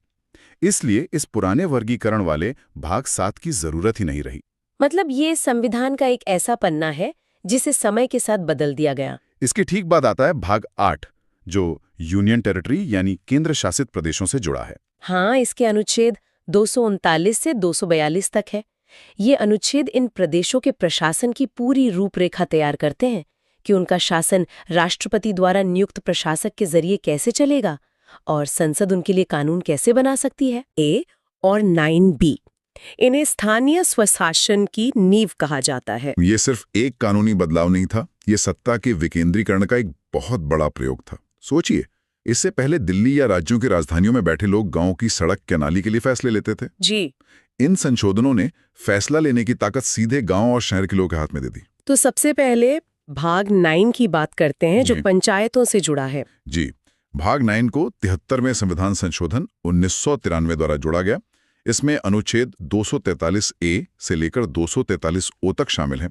इसलिए इस पुराने वर्गीकरण वाले भाग 7 की जरूरत ही नहीं रही। मतलब ये संविधान का एक ऐसा पन्ना है जिसे समय के साथ बदल दिया गया। इसके ठीक बाद आता है भाग 8 जो यूनियन टेरिटरी यानी केंद्र शासित प्रदेशों से जुड़ा है। हाँ, इसके अनुच्छेद 239 से 242 तक है। ये अनुच्छेद इन प्रदेशों के प्रशासन की पूरी रूपरेखा तैयार करते हैं कि उनका शासन राष्ट्रपति द्वारा नियुक्त प्रशासक के जरिए कैसे चलेगा और संसद उनके लिए कानून कैसे बना सकती है। ए और 9B इन्हें स्थानीय स्वशासन की नींव कहा जाता है। ये सिर्फ एक कानूनी बदलाव नहीं था, ये सत्ता के विकेंद्रीकरण का एक बहुत बड़ा प्रयोग था। सोचिए, इससे पहले दिल्ली या राज्यों की राजधानियों में बैठे लोग गांव की सड़क के नाली के लिए फैसले लेते थे। जी। इन संशोधनों ने फैसला लेने की ताकत सीधे गांव और शहर के लोगों के हाथ में दे दी। तो सबसे पहले भाग 9 की बात करते हैं जो पंचायतों से जुड़ा है। जी, भाग 9 को 73वें संविधान संशोधन 1993 द्वारा जोड़ा गया। इसमें अनुच्छेद 243A से लेकर 243O तक शामिल है।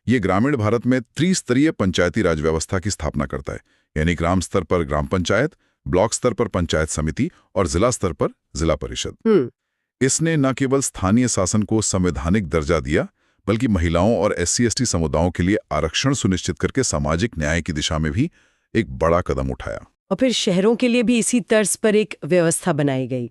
ये ग्रामीण भारत में त्रिस्तरीय पंचायती राज व्यवस्था की स्थापना करता है, यानी ग्राम स्तर पर ग्राम पंचायत, ब्लॉक स्तर पर पंचायत समिति और जिला स्तर पर जिला परिषद। इसने न केवल स्थानीय शासन को संवैधानिक दर्जा दिया, बल्कि महिलाओं और SC/ST समुदायों के लिए आरक्षण सुनिश्चित करके सामाजिक न्याय की दिशा में भी एक बड़ा कदम उठाया। और फिर शहरों के लिए भी इसी तर्ज पर एक व्यवस्था बनाई गई।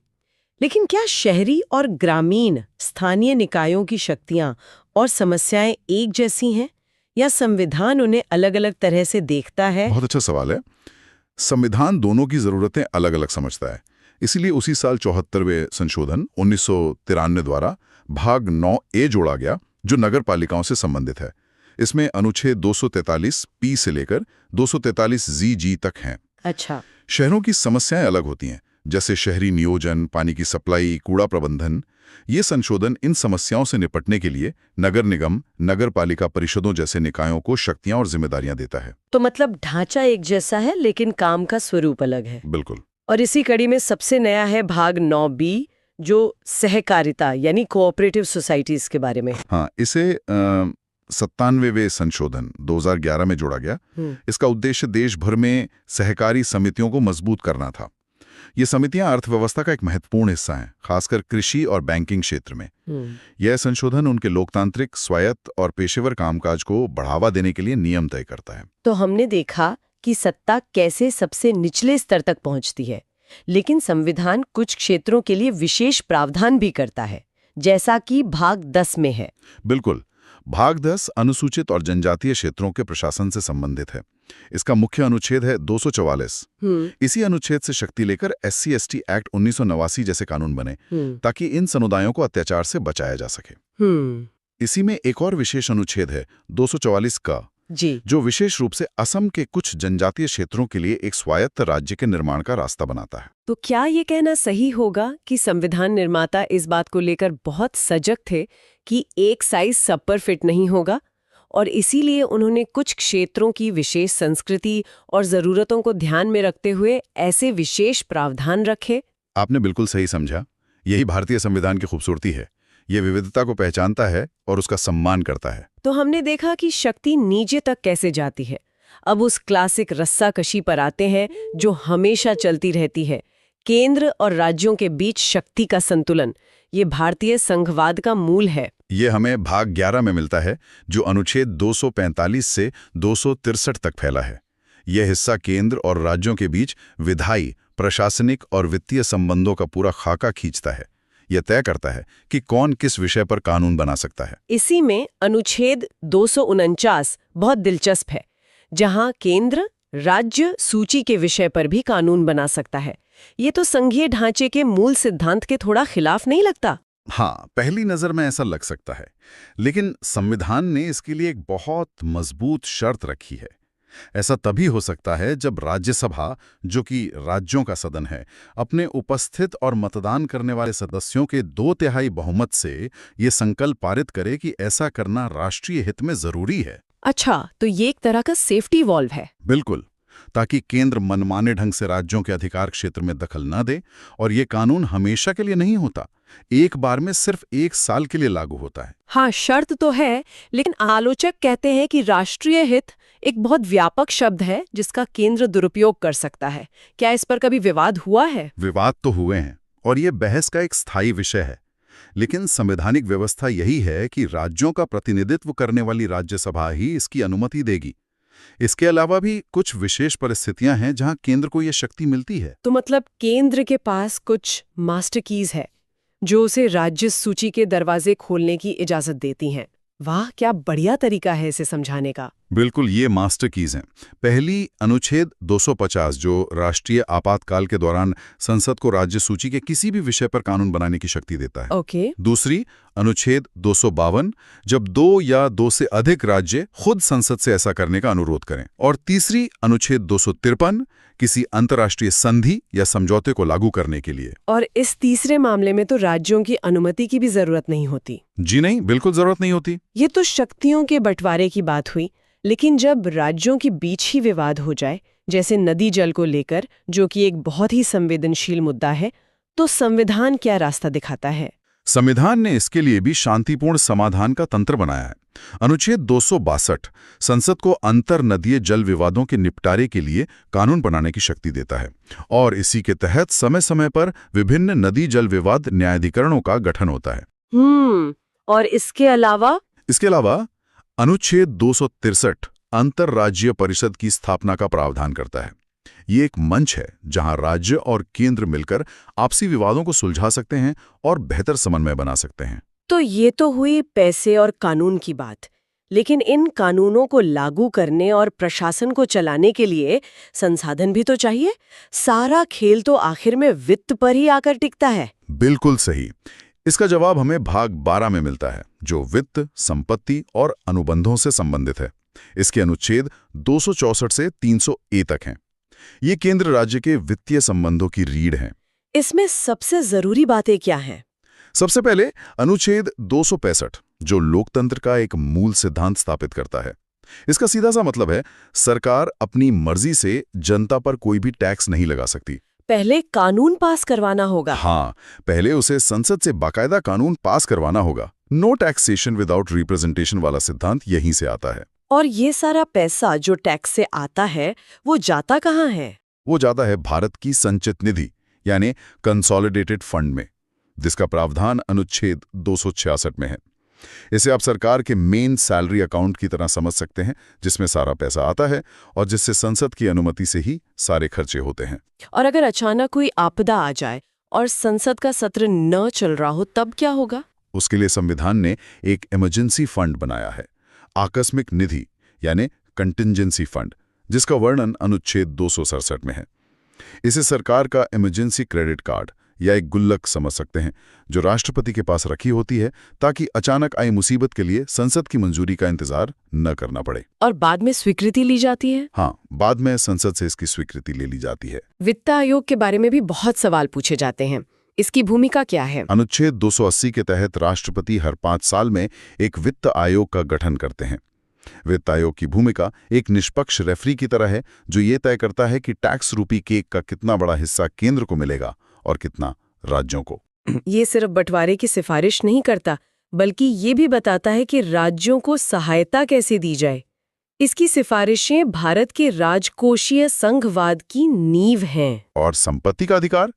लेकिन क्या शहरी और ग्रामीण स्थानीय निकायों की शक्तियां और समस्याएं एक जैसी हैं या संविधान उन्हें अलग-अलग तरह से देखता है? बहुत अच्छा सवाल है। संविधान दोनों की जरूरतें अलग अलग समझता है। इसीलिए उसी साल 74वें संशोधन 1993 द्वारा भाग 9A जोड़ा गया, जो नगर पालिकाओं से संबंधित है। इसमें अनुच्छेद 243 से लेकर 243 तक हैं। अच्छा। शहरों की समस्याएं अलग होती हैं, जैसे शहरी नियोजन, पानी की सप्लाई, कूड़ा प्रबंधन। ये संशोधन इन समस्याओं से निपटने के लिए नगर निगम, नगर पालिका परिषदों जैसे निकायों को शक्तियां और जिम्मेदारियां देता है। तो मतलब ढांचा एक जैसा है, लेकिन काम का स्वरूप अलग है। बिल्कुल। और इसी कड़ी में सबसे नया है भाग 9B, जो सहकारिता यानी कोऑपरेटिव सोसाइटीज के बारे में। हाँ, इसे 97वें संशोधन 2011 में जोड़ा गया। इसका उद्देश्य देश भर में सहकारी समितियों को मजबूत करना था। ये समितियां अर्थव्यवस्था का एक महत्वपूर्ण हिस्सा हैं, खासकर कृषि और बैंकिंग क्षेत्र में। यह संशोधन उनके लोकतांत्रिक, स्वायत्त और पेशेवर कामकाज को बढ़ावा देने के लिए नियम तय करता है। तो हमने देखा कि सत्ता कैसे सबसे निचले स्तर तक पहुंचती है, लेकिन संविधान कुछ क्षेत्रों के लिए विशेष प्रावधान भी करता है, जैसा कि भाग 10 में है। बिल्कुल। भाग 10 अनुसूचित और जनजातीय क्षेत्रों के प्रशासन से संबंधित है। इसका मुख्य अनुच्छेद है 244। इसी अनुच्छेद से शक्ति लेकर SC/ST एक्ट 1989 जैसे कानून बने, ताकि इन समुदायों को अत्याचार से बचाया जा सके। इसी में एक और विशेष अनुच्छेद है 244 का, जो विशेष रूप से असम के कुछ जनजातीय क्षेत्रों के लिए एक स्वायत्त राज्य के निर्माण का रास्ता बनाता है। तो क्या ये कहना सही होगा कि संविधान निर्माता इस बात को लेकर बहुत सजग थे कि एक साइज सब पर फिट नहीं होगा, और इसीलिए उन्होंने कुछ क्षेत्रों की विशेष संस्कृति और जरूरतों को ध्यान में रखते हुए ऐसे विशेष प्रावधान रखे? आपने बिल्कुल सही समझा। यही भारतीय संविधान की खूबसूरती है। ये विविधता को पहचानता है और उसका सम्मान करता है। तो हमने देखा कि शक्ति नीचे तक कैसे जाती है। अब उस क्लासिक रस्साकशी पर आते हैं जो हमेशा चलती रहती है, केंद्र और राज्यों के बीच शक्ति का संतुलन। ये भारतीय संघवाद का मूल है। ये हमें भाग 11 में मिलता है, जो अनुच्छेद 245 से 263 तक फैला है। यह हिस्सा केंद्र और राज्यों के बीच विधायी, प्रशासनिक और वित्तीय संबंधों का पूरा खाका खींचता है। यह तय करता है कि कौन किस विषय पर कानून बना सकता है। इसी में अनुच्छेद 249 बहुत दिलचस्प है, जहां केंद्र राज्य सूची के विषय पर भी कानून बना सकता है। ये तो संघीय ढांचे के मूल सिद्धांत के थोड़ा खिलाफ नहीं लगता? हाँ, पहली नजर में ऐसा लग सकता है, लेकिन संविधान ने इसके लिए एक बहुत मजबूत शर्त रखी है। ऐसा तभी हो सकता है जब राज्यसभा, जो कि राज्यों का सदन है, अपने उपस्थित और मतदान करने वाले सदस्यों के 2/3 बहुमत से ये संकल्प पारित करे कि ऐसा करना राष्ट्रीय हित में जरूरी है। अच्छा, तो ये एक तरह का सेफ्टी वॉल्व है। बिल्कुल, ताकि केंद्र मनमाने ढंग से राज्यों के अधिकार क्षेत्र में दखल न दे। और ये कानून हमेशा के लिए नहीं होता, एक बार में सिर्फ 1 साल के लिए लागू होता है। हाँ, शर्त तो है, लेकिन आलोचक कहते हैं कि राष्ट्रीय हित एक बहुत व्यापक शब्द है जिसका केंद्र दुरुपयोग कर सकता है। क्या इस पर कभी विवाद हुआ है? विवाद तो हुए हैं, और ये बहस का एक स्थायी विषय है। लेकिन संवैधानिक व्यवस्था यही है कि राज्यों का प्रतिनिधित्व करने वाली राज्यसभा ही इसकी अनुमति देगी। इसके अलावा भी कुछ विशेष परिस्थितियां हैं जहां केंद्र को यह शक्ति मिलती है। तो मतलब केंद्र के पास कुछ मास्टर कीज है जो उसे राज्य सूची के दरवाजे खोलने की इजाजत देती हैं। वाह, क्या बढ़िया तरीका है इसे समझाने का। बिल्कुल, ये मास्टर कीज हैं। पहली, अनुच्छेद 250, जो राष्ट्रीय आपातकाल के दौरान संसद को राज्य सूची के किसी भी विषय पर कानून बनाने की शक्ति देता है। ओके। दूसरी, अनुच्छेद 252, जब 2 या 2 से अधिक राज्य खुद संसद से ऐसा करने का अनुरोध करें। और तीसरी, अनुच्छेद 253, किसी अंतर्राष्ट्रीय संधि या समझौते को लागू करने के लिए। और इस तीसरे मामले में तो राज्यों की अनुमति की भी जरूरत नहीं होती। जी नहीं, बिल्कुल जरूरत नहीं होती। ये तो शक्तियों के बंटवारे की बात हुई, लेकिन जब राज्यों के बीच ही विवाद हो जाए, जैसे नदी जल को लेकर, जो कि एक बहुत ही संवेदनशील मुद्दा है, तो संविधान क्या रास्ता दिखाता है? संविधान ने इसके लिए भी शांतिपूर्ण समाधान का तंत्र बनाया है। अनुच्छेद 262 संसद को अंतर नदीय जल विवादों के निपटारे के लिए कानून बनाने की शक्ति देता है, और इसी के तहत समय समय पर विभिन्न नदी जल विवाद न्यायाधिकरणों का गठन होता है। और इसके अलावा अनुच्छेद 263 अंतर्राज्यीय परिषद की स्थापना का प्रावधान करता है। ये एक मंच है जहां राज्य और केंद्र मिलकर आपसी विवादों को सुलझा सकते हैं और बेहतर समन्वय बना सकते हैं। तो ये तो हुई पैसे और कानून की बात, लेकिन इन कानूनों को लागू करने और प्रशासन को चलाने के लिए संसाधन भी तो चाहिए। सारा खेल तो आखिर में वित्त पर ही आकर टिकता है। बिल्कुल सही। इसका जवाब हमें भाग 12 में मिलता है, जो वित्त, संपत्ति और अनुबंधों से संबंधित है। इसके अनुच्छेद 264 से 300 तक हैं। ये केंद्र राज्य के वित्तीय संबंधों की रीढ़ हैं। इसमें सबसे जरूरी बातें क्या हैं? सबसे पहले अनुच्छेद 265, जो लोकतंत्र का एक मूल सिद्धांत स्थापित करता है। इसका सीधा सा मतलब है, सरकार अपनी मर्जी से जनता पर कोई भी टैक्स नहीं लगा सकती। पहले कानून पास करवाना होगा। हाँ, पहले उसे संसद से बाकायदा कानून पास करवाना होगा। नो टैक्सेशन विदाउट रिप्रेजेंटेशन वाला सिद्धांत यहीं से आता है। और ये सारा पैसा जो टैक्स से आता है, वो जाता कहाँ है? वो जाता है भारत की संचित निधि, यानी कंसोलिडेटेड फंड में, जिसका प्रावधान अनुच्छेद 266 में है। इसे आप सरकार के मेन सैलरी अकाउंट की तरह समझ सकते हैं, जिसमें सारा पैसा आता है और जिससे संसद की अनुमति से ही सारे खर्चे होते हैं। और अगर अचानक कोई आपदा आ जाए और संसद का सत्र न चल रहा हो, तब क्या होगा? उसके लिए संविधान ने एक इमरजेंसी फंड बनाया है, आकस्मिक निधि यानी कंटिंजेंसी फंड, जिसका वर्णन अनुच्छेद 267 में है। इसे सरकार का इमरजेंसी क्रेडिट कार्ड या एक गुल्लक समझ सकते हैं, जो राष्ट्रपति के पास रखी होती है ताकि अचानक आई मुसीबत के लिए संसद की मंजूरी का इंतजार न करना पड़े। और बाद में स्वीकृति ली जाती है? हाँ, बाद में संसद से इसकी स्वीकृति ले ली जाती है। वित्त आयोग के बारे में भी बहुत सवाल पूछे जाते हैं। इसकी भूमिका क्या है? अनुच्छेद 280 के तहत राष्ट्रपति हर 5 साल में एक वित्त आयोग का गठन करते हैं। वित्त आयोग की भूमिका एक निष्पक्ष रेफरी की तरह है, जो ये तय करता है कि टैक्स रूपी केक का कितना बड़ा हिस्सा केंद्र को मिलेगा और कितना राज्यों को। ये सिर्फ बंटवारे की सिफारिश नहीं करता, बल्कि ये भी बताता है कि राज्यों को सहायता कैसे दी जाए। इसकी सिफारिशें भारत के राजकोषीय संघवाद की नींव हैं। और संपत्ति का अधिकार,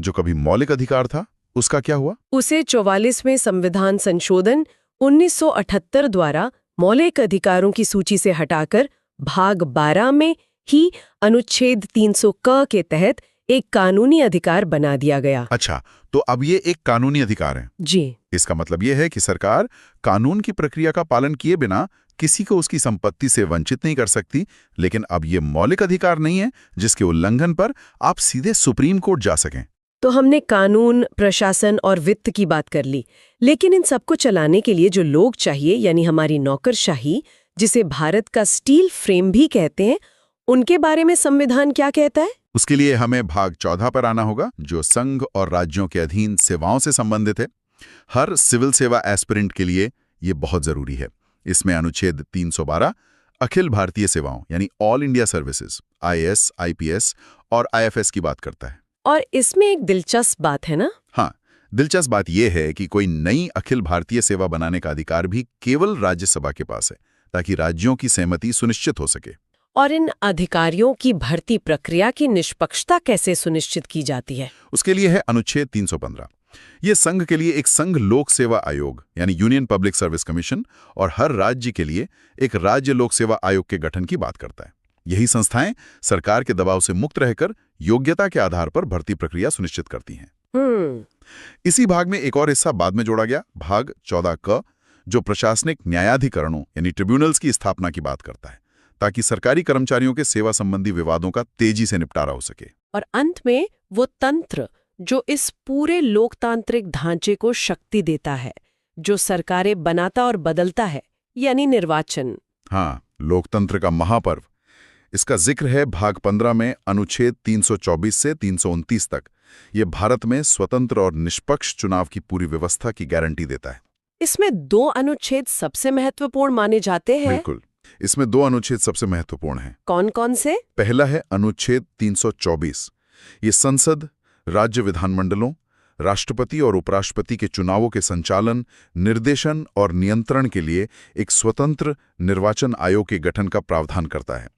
जो कभी मौलिक अधिकार था, उसका क्या हुआ? उसे 44वें संविधान संशोधन 1978 द्वारा मौलिक अधिकारों की सूची से हटाकर भाग 12 में ही अनुच्छेद 300 क के तहत एक कानूनी अधिकार बना दिया गया। अच्छा, तो अब ये एक कानूनी अधिकार है। जी। इसका मतलब ये है कि सरकार कानून की प्रक्रिया का पालन किए बिना किसी को उसकी संपत्ति से वंचित नहीं कर सकती, लेकिन अब ये मौलिक अधिकार नहीं है जिसके उल्लंघन पर आप सीधे सुप्रीम कोर्ट जा सकें। तो हमने कानून, प्रशासन और वित्त की बात कर ली, लेकिन इन सबको चलाने के लिए जो लोग चाहिए, यानी हमारी नौकरशाही, जिसे भारत का स्टील फ्रेम भी कहते हैं, उनके बारे में संविधान क्या कहता है? उसके लिए हमें भाग 14 पर आना होगा, जो संघ और राज्यों के अधीन सेवाओं से संबंधित है। हर सिविल सेवा एस्पिरेंट के लिए ये बहुत जरूरी है। इसमें अनुच्छेद 312 अखिल भारतीय सेवाओं यानी all India services, IAS, IPS और IFS की बात करता है। और इसमें एक दिलचस्प बात है ना? हाँ, दिलचस्प बात यह है कि कोई नई अखिल भारतीय सेवा बनाने का अधिकार भी केवल राज्यसभा के पास है, ताकि राज्यों की सहमति सुनिश्चित हो सके। और इन अधिकारियों की भर्ती प्रक्रिया की निष्पक्षता कैसे सुनिश्चित की जाती है? उसके लिए है अनुच्छेद 315। ये संघ के लिए एक संघ लोक सेवा आयोग यानी यूनियन पब्लिक सर्विस कमीशन और हर राज्य के लिए एक राज्य लोक सेवा आयोग के गठन की बात करता है। यही संस्थाएं सरकार के दबाव से मुक्त रहकर योग्यता के आधार पर भर्ती प्रक्रिया सुनिश्चित करती हैं। इसी भाग में एक और हिस्सा बाद में जोड़ा गया, भाग 14 क, जो प्रशासनिक न्यायाधिकरणों यानी ट्रिब्यूनल्स की स्थापना की बात करता है, ताकि सरकारी कर्मचारियों के सेवा संबंधी विवादों का तेजी से निपटारा हो सके। और अंत में वो तंत्र जो इस पूरे लोकतांत्रिक ढांचे को शक्ति देता है, जो सरकारें बनाता और बदलता है, यानी निर्वाचन। हाँ, लोकतंत्र का महापर्व। इसका जिक्र है भाग 15 में अनुच्छेद 324 से 329 तक। ये भारत में स्वतंत्र और निष्पक्ष चुनाव की पूरी व्यवस्था की गारंटी देता है। इसमें 2 अनुच्छेद सबसे महत्वपूर्ण माने जाते हैं। बिल्कुल, इसमें 2 अनुच्छेद सबसे महत्वपूर्ण हैं। कौन-कौन से? पहला है अनुच्छेद 324। ये संसद, राज्य विधानमंडलों, राष्ट्रपति और उपराष्ट्रपति के चुनावों के संचालन, निर्देशन और नियंत्रण के लिए एक स्वतंत्र निर्वाचन आयोग के गठन का प्रावधान करता है।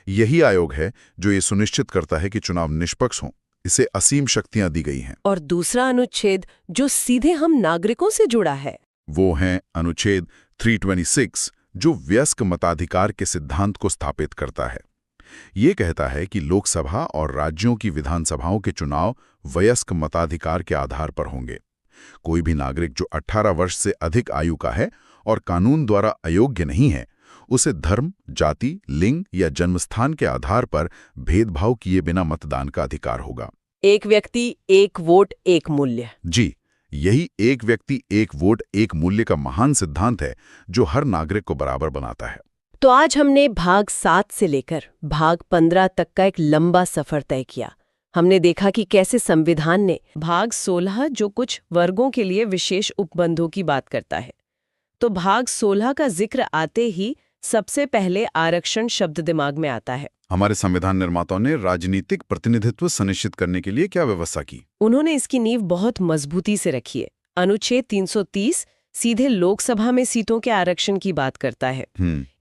यही आयोग है जो ये सुनिश्चित करता है कि चुनाव निष्पक्ष हों। इसे असीम शक्तियां दी गई हैं। और दूसरा अनुच्छेद जो सीधे हम नागरिकों से जुड़ा है, वो है अनुच्छेद 326, जो वयस्क मताधिकार के सिद्धांत को स्थापित करता है। ये कहता है कि लोकसभा और राज्यों की विधानसभाओं के चुनाव वयस्क मताधिकार के आधार पर होंगे। कोई भी नागरिक जो 18 वर्ष से अधिक आयु का है और कानून द्वारा अयोग्य नहीं है, उसे धर्म, जाति, लिंग या जन्मस्थान के आधार पर भेदभाव किए बिना मतदान का अधिकार होगा। एक व्यक्ति एक वोट एक मूल्य। जी, यही एक व्यक्ति एक वोट एक मूल्य का महान सिद्धांत है जो हर नागरिक को बराबर बनाता है। तो आज हमने भाग 7 से लेकर भाग 15 तक का एक लंबा सफर तय किया। हमने देखा कि कैसे संविधान ने भाग 16 जो कुछ वर्गों के लिए विशेष उपबंधों की बात करता है, तो भाग 16 का जिक्र आते ही सबसे पहले आरक्षण शब्द दिमाग में आता है। हमारे संविधान निर्माताओं ने राजनीतिक प्रतिनिधित्व सुनिश्चित करने के लिए क्या व्यवस्था की? उन्होंने इसकी नींव बहुत मजबूती से रखी है। अनुच्छेद 330 सीधे लोकसभा में सीटों के आरक्षण की बात करता है।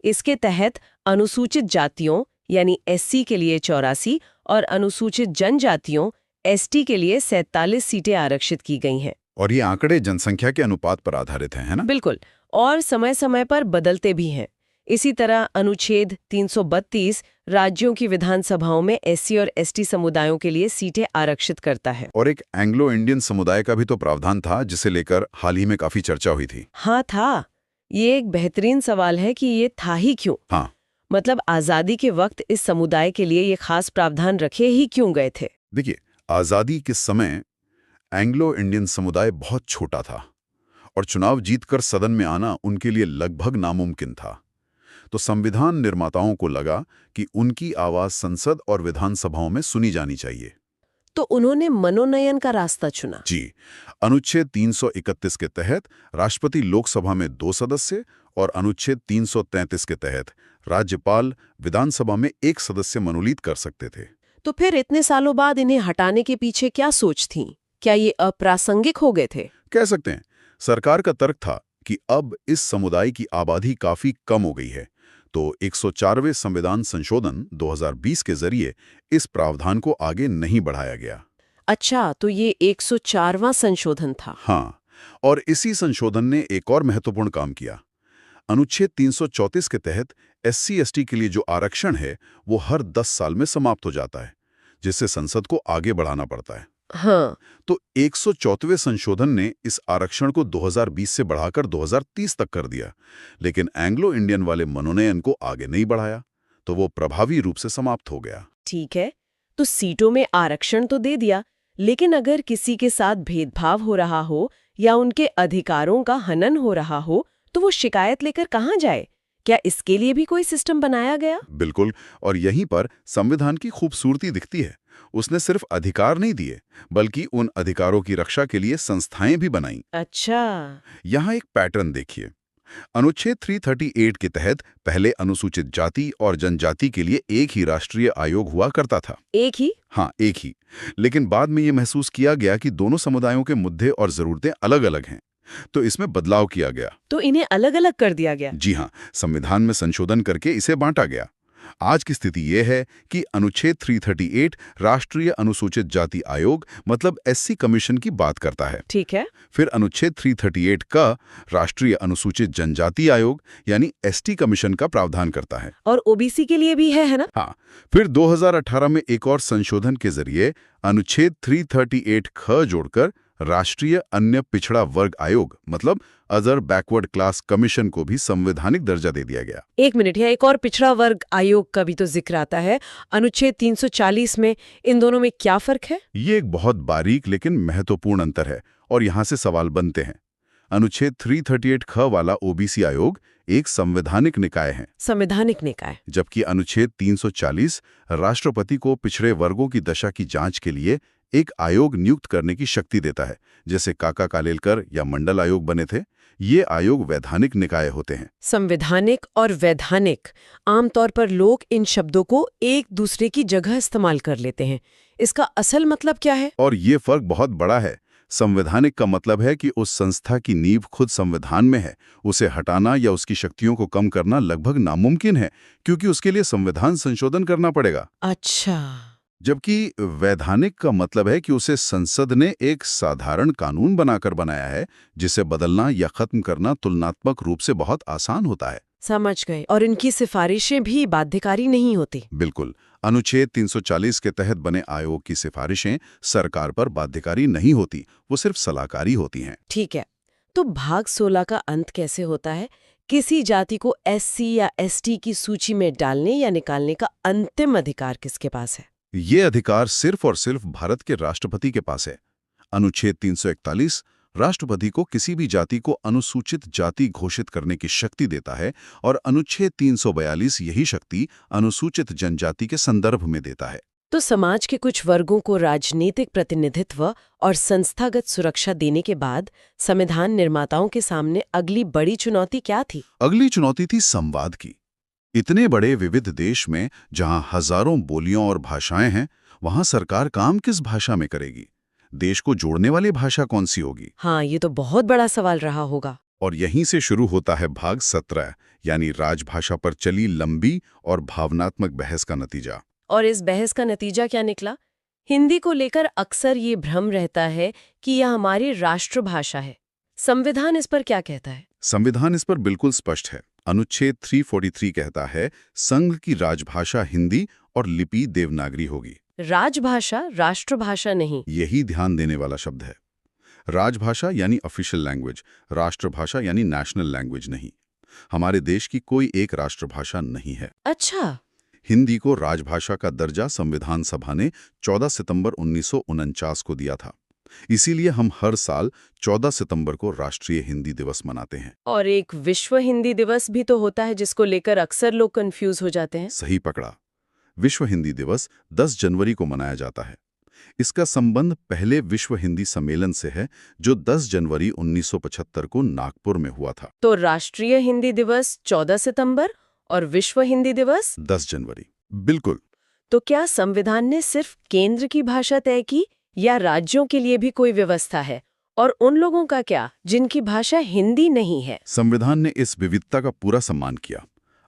इसके तहत अनुसूचित जातियों यानी एससी के लिए 84 और अनुसूचित जनजातियों एसटी के लिए 47 सीटें आरक्षित की गई हैं। और ये आंकड़े जनसंख्या के अनुपात पर आधारित हैं, है ना? बिल्कुल, और समय समय पर बदलते भी हैं। इसी तरह अनुच्छेद 332 राज्यों की विधानसभाओं में एससी और एसटी समुदायों के लिए सीटें आरक्षित करता है। और एक एंग्लो इंडियन समुदाय का भी तो प्रावधान था, जिसे लेकर हाल ही में काफी चर्चा हुई थी। हाँ था। ये एक बेहतरीन सवाल है कि ये था ही क्यों? हाँ, मतलब आजादी के वक्त इस समुदाय के लिए ये खास प्रावधान रखे ही क्यों गए थे? देखिए, आजादी के समय एंग्लो इंडियन समुदाय बहुत छोटा था और चुनाव जीतकर सदन में आना उनके लिए लगभग नामुमकिन था। तो संविधान निर्माताओं को लगा कि उनकी आवाज संसद और विधानसभाओं में सुनी जानी चाहिए। तो उन्होंने मनोनयन का रास्ता चुना। जी, अनुच्छेद 331 के तहत राष्ट्रपति लोकसभा में 2 सदस्य और अनुच्छेद 333 के तहत राज्यपाल विधानसभा में 1 सदस्य मनोनीत कर सकते थे। तो फिर इतने सालों बाद इन्हें हटाने के पीछे क्या सोच थी? क्या ये अप्रासंगिक हो गए थे? कह सकते हैं। सरकार का तर्क था कि अब इस समुदाय की आबादी काफी कम हो गई है, तो 104वें संविधान संशोधन 2020 के जरिए इस प्रावधान को आगे नहीं बढ़ाया गया। अच्छा, तो ये 104वां संशोधन था। हाँ, और इसी संशोधन ने एक और महत्वपूर्ण काम किया। अनुच्छेद 334 के तहत SC/ST के लिए जो आरक्षण है वो हर 10 साल में समाप्त हो जाता है, जिससे संसद को आगे बढ़ाना पड़ता है। हाँ, तो 104वें संशोधन ने इस आरक्षण को 2020 से बढ़ाकर 2030 तक कर दिया, लेकिन एंग्लो इंडियन वाले मनोनयन को आगे नहीं बढ़ाया, तो वो प्रभावी रूप से समाप्त हो गया। ठीक है, तो सीटों में आरक्षण तो दे दिया, लेकिन अगर किसी के साथ भेदभाव हो रहा हो या उनके अधिकारों का हनन हो रहा हो, तो वो शिकायत लेकर कहाँ जाए? क्या इसके लिए भी कोई सिस्टम बनाया गया? बिल्कुल, और यहीं पर संविधान की खूबसूरती दिखती है। उसने सिर्फ अधिकार नहीं दिए, बल्कि उन अधिकारों की रक्षा के लिए संस्थाएं भी बनाई। अच्छा, यहाँ एक पैटर्न देखिए। अनुच्छेद 338 के तहत पहले अनुसूचित जाति और जनजाति के लिए एक ही राष्ट्रीय आयोग हुआ करता था। एक ही? हाँ, एक ही। लेकिन बाद में ये महसूस किया गया कि दोनों समुदायों के मुद्दे और जरूरतें अलग-अलग हैं, तो इसमें बदलाव किया गया। तो इन्हें अलग-अलग कर दिया गया? जी हाँ, संविधान में संशोधन करके इसे बांटा गया। आज की स्थिति यह है कि अनुच्छेद 338 राष्ट्रीय अनुसूचित जाति आयोग मतलब SC कमीशन की बात करता है। ठीक है। फिर अनुच्छेद 338 का राष्ट्रीय अनुसूचित जनजाति आयोग यानी ST कमीशन का प्रावधान करता है। और OBC के लिए भी है ना? हाँ, फिर 2018 में एक और संशोधन के जरिए अनुच्छेद 338 ख जोड़कर राष्ट्रीय अन्य पिछड़ा वर्ग आयोग मतलब अदर बैकवर्ड क्लास कमीशन को भी संवैधानिक दर्जा दे दिया गया। एक मिनट, यहाँ एक और पिछड़ा वर्ग आयोग का भी तो जिक्र आता है। अनुच्छेद 340 में इन दोनों में क्या फर्क है? ये एक बहुत बारीक लेकिन महत्वपूर्ण अंतर है और यहाँ से सवाल बनते हैं। अनुच्छेद 338 ख वाला OBC आयोग एक संवैधानिक निकाय है। संवैधानिक निकाय। जबकि अनुच्छेद 340 राष्ट्रपति को पिछड़े वर्गों की दशा की जांच के लिए एक आयोग नियुक्त करने की शक्ति देता है, जैसे काका कालेलकर या मंडल आयोग बने थे। ये आयोग वैधानिक निकाय होते हैं। संवैधानिक और वैधानिक, आमतौर पर लोग इन शब्दों को एक दूसरे की जगह इस्तेमाल कर लेते हैं। इसका असल मतलब क्या है? और ये फर्क बहुत बड़ा है। संवैधानिक का मतलब है कि उस संस्था की नींव खुद संविधान में है, उसे हटाना या उसकी शक्तियों को कम करना लगभग नामुमकिन है, क्योंकि उसके लिए संविधान संशोधन करना पड़ेगा। अच्छा। जबकि वैधानिक का मतलब है कि उसे संसद ने एक साधारण कानून बनाकर बनाया है, जिसे बदलना या खत्म करना तुलनात्मक रूप से बहुत आसान होता है। समझ गए। और इनकी सिफारिशें भी बाध्यकारी नहीं होती। बिल्कुल। अनुच्छेद 340 के तहत बने आयोग की सिफारिशें सरकार पर बाध्यकारी नहीं होती, वो सिर्फ सलाहकारी होती हैं। ठीक है, तो भाग 16 का अंत कैसे होता है? किसी जाति को एससी या एसटी की सूची में डालने या निकालने का अंतिम अधिकार किसके पास है? ये अधिकार सिर्फ और सिर्फ भारत के राष्ट्रपति के पास है। अनुच्छेद 341 राष्ट्रपति को किसी भी जाति को अनुसूचित जाति घोषित करने की शक्ति देता है और अनुच्छेद 342 यही शक्ति अनुसूचित जनजाति के संदर्भ में देता है। तो समाज के कुछ वर्गों को राजनीतिक प्रतिनिधित्व और संस्थागत सुरक्षा देने के बाद संविधान निर्माताओं के सामने अगली बड़ी चुनौती क्या थी? अगली चुनौती थी संवाद की। इतने बड़े विविध देश में जहां हजारों बोलियां और भाषाएं हैं, वहां सरकार काम किस भाषा में करेगी? देश को जोड़ने वाली भाषा कौन सी होगी? हाँ, ये तो बहुत बड़ा सवाल रहा होगा। और यहीं से शुरू होता है भाग 17, यानी राजभाषा पर चली लंबी और भावनात्मक बहस का नतीजा। और इस बहस का नतीजा क्या निकला? हिंदी को लेकर अक्सर ये भ्रम रहता है कि यह हमारी राष्ट्रभाषा है। संविधान इस पर क्या कहता है? संविधान इस पर बिल्कुल स्पष्ट है। अनुच्छेद 343 कहता है, संघ की राजभाषा हिंदी और लिपि देवनागरी होगी। राजभाषा, राष्ट्रभाषा नहीं। यही ध्यान देने वाला शब्द है। राजभाषा यानी ऑफिशियल लैंग्वेज, राष्ट्रभाषा यानी नेशनल लैंग्वेज नहीं। हमारे देश की कोई एक राष्ट्रभाषा नहीं है। अच्छा। हिंदी को राजभाषा का दर्जा संविधान सभा ने 14 सितंबर 1949 को दिया था। इसीलिए हम हर साल 14 सितंबर को राष्ट्रीय हिंदी दिवस मनाते हैं। और एक विश्व हिंदी दिवस भी तो होता है जिसको लेकर अक्सर लोग कंफ्यूज हो जाते हैं। सही पकड़ा। विश्व हिंदी दिवस 10 जनवरी को मनाया जाता है। इसका संबंध पहले विश्व हिंदी सम्मेलन से है, जो 10 जनवरी 1975 को नागपुर में हुआ था। तो राष्ट्रीय हिंदी दिवस 14 सितंबर और विश्व हिंदी दिवस 10 जनवरी। बिल्कुल। तो क्या संविधान ने सिर्फ केंद्र की भाषा तय की या राज्यों के लिए भी कोई व्यवस्था है? और उन लोगों का क्या जिनकी भाषा हिंदी नहीं है? संविधान ने इस विविधता का पूरा सम्मान किया।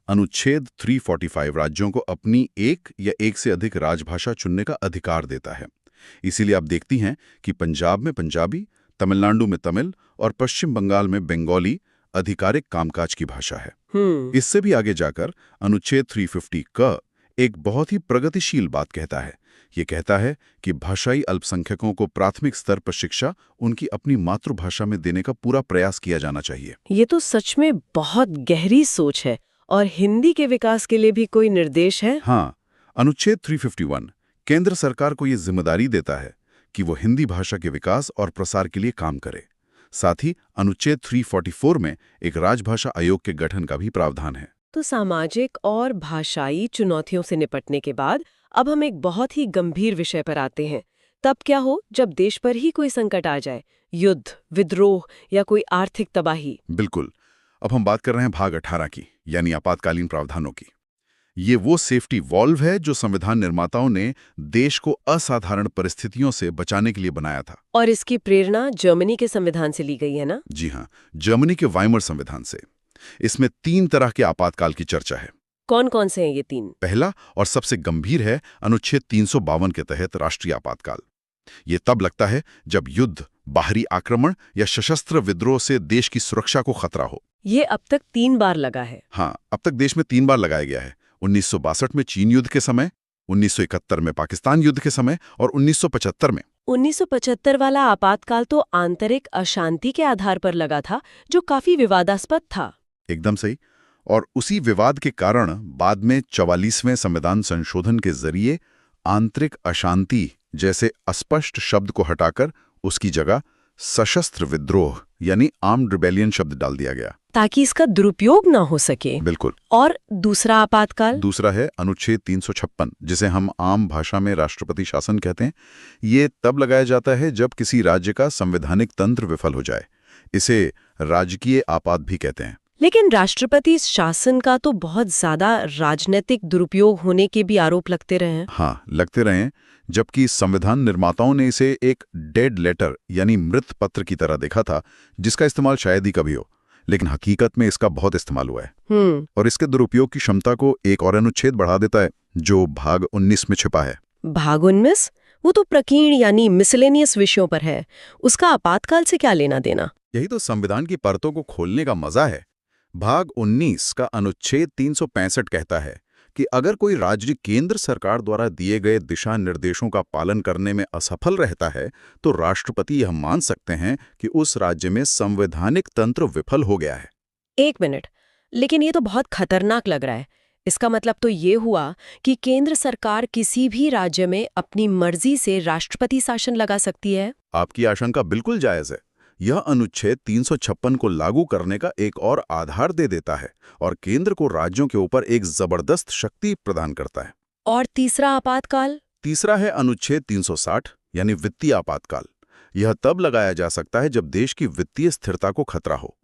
अनुच्छेद 345 राज्यों को अपनी एक या एक से अधिक राजभाषा चुनने का अधिकार देता है। इसीलिए आप देखती हैं कि पंजाब में पंजाबी, तमिलनाडु में तमिल और पश्चिम बंगाल में बंगाली आधिकारिक कामकाज की भाषा है। इससे भी आगे जाकर अनुच्छेद 350 का एक बहुत ही प्रगतिशील बात कहता है। ये कहता है कि भाषाई अल्पसंख्यकों को प्राथमिक स्तर पर शिक्षा उनकी अपनी मातृभाषा में देने का पूरा प्रयास किया जाना चाहिए। ये तो सच में बहुत गहरी सोच है। और हिंदी के विकास के लिए भी कोई निर्देश है? हाँ, अनुच्छेद 351 केंद्र सरकार को ये जिम्मेदारी देता है कि वो हिंदी भाषा के विकास और प्रसार के लिए काम करे। साथ ही अनुच्छेद 344 में एक राजभाषा आयोग के गठन का भी प्रावधान है। तो सामाजिक और भाषाई चुनौतियों से निपटने के बाद अब हम एक बहुत ही गंभीर विषय पर आते हैं। तब क्या हो जब देश पर ही कोई संकट आ जाए, युद्ध, विद्रोह या कोई आर्थिक तबाही? बिल्कुल। अब हम बात कर रहे हैं भाग 18 की, यानी आपातकालीन प्रावधानों की। ये वो सेफ्टी वॉल्व है जो संविधान निर्माताओं ने देश को असाधारण परिस्थितियों से बचाने के लिए बनाया था। और इसकी प्रेरणा जर्मनी के संविधान से ली गई है ना? जी हाँ, जर्मनी के वाइमर संविधान से। इसमें 3 तरह के आपातकाल की चर्चा है। कौन कौन से हैं ये 3? पहला और सबसे गंभीर है अनुच्छेद 352 के तहत राष्ट्रीय आपातकाल। ये तब लगता है जब युद्ध, बाहरी आक्रमण या सशस्त्र विद्रोह से देश की सुरक्षा को खतरा हो। ये अब तक 3 बार लगा है। हाँ, अब तक देश में 3 बार लगाया गया है। 1962 में चीन युद्ध के समय, 1971 में पाकिस्तान युद्ध के समय और 1975 में। 1975 वाला आपातकाल तो आंतरिक अशांति के आधार पर लगा था, जो काफी विवादास्पद था। एकदम सही। और उसी विवाद के कारण बाद में 44वें संविधान संशोधन के जरिए आंतरिक अशांति जैसे अस्पष्ट शब्द को हटाकर उसकी जगह सशस्त्र विद्रोह यानी आर्म्ड रिबेलियन शब्द डाल दिया गया, ताकि इसका दुरुपयोग ना हो सके। बिल्कुल। और दूसरा आपातकाल? दूसरा है अनुच्छेद 356, जिसे हम आम भाषा में राष्ट्रपति शासन कहते हैं। ये तब लगाया जाता है जब किसी राज्य का संवैधानिक तंत्र विफल हो जाए। इसे राजकीय आपात भी कहते हैं। लेकिन राष्ट्रपति शासन का तो बहुत ज्यादा राजनीतिक दुरुपयोग होने के भी आरोप लगते रहे हैं। हाँ, लगते रहे हैं, जबकि संविधान निर्माताओं ने इसे एक डेड लेटर यानी मृत पत्र की तरह देखा था, जिसका इस्तेमाल शायद ही कभी हो। लेकिन हकीकत में इसका बहुत इस्तेमाल हुआ है। और इसके दुरुपयोग की क्षमता को एक और अनुच्छेद बढ़ा देता है, जो भाग 19 में छिपा है। भाग 19? वो तो प्रकीर्ण यानी मिसलेनियस विषयों पर है। उसका आपातकाल से क्या लेना देना? यही तो संविधान की परतों को खोलने का मजा है। भाग 19 का अनुच्छेद 365 कहता है कि अगर कोई राज्य केंद्र सरकार द्वारा दिए गए दिशा निर्देशों का पालन करने में असफल रहता है तो राष्ट्रपति यह मान सकते हैं कि उस राज्य में संवैधानिक तंत्र विफल हो गया है। एक मिनट, लेकिन ये तो बहुत खतरनाक लग रहा है। इसका मतलब तो ये हुआ कि केंद्र सरकार किसी भी राज्य में अपनी मर्जी से राष्ट्रपति शासन लगा सकती है। आपकी आशंका बिल्कुल जायज है। यह अनुच्छेद 356 को लागू करने का एक और आधार दे देता है और केंद्र को राज्यों के ऊपर एक जबरदस्त शक्ति प्रदान करता है। और तीसरा आपातकाल? तीसरा है अनुच्छेद 360 यानी वित्तीय आपातकाल। यह तब लगाया जा सकता है जब देश की वित्तीय स्थिरता को खतरा हो।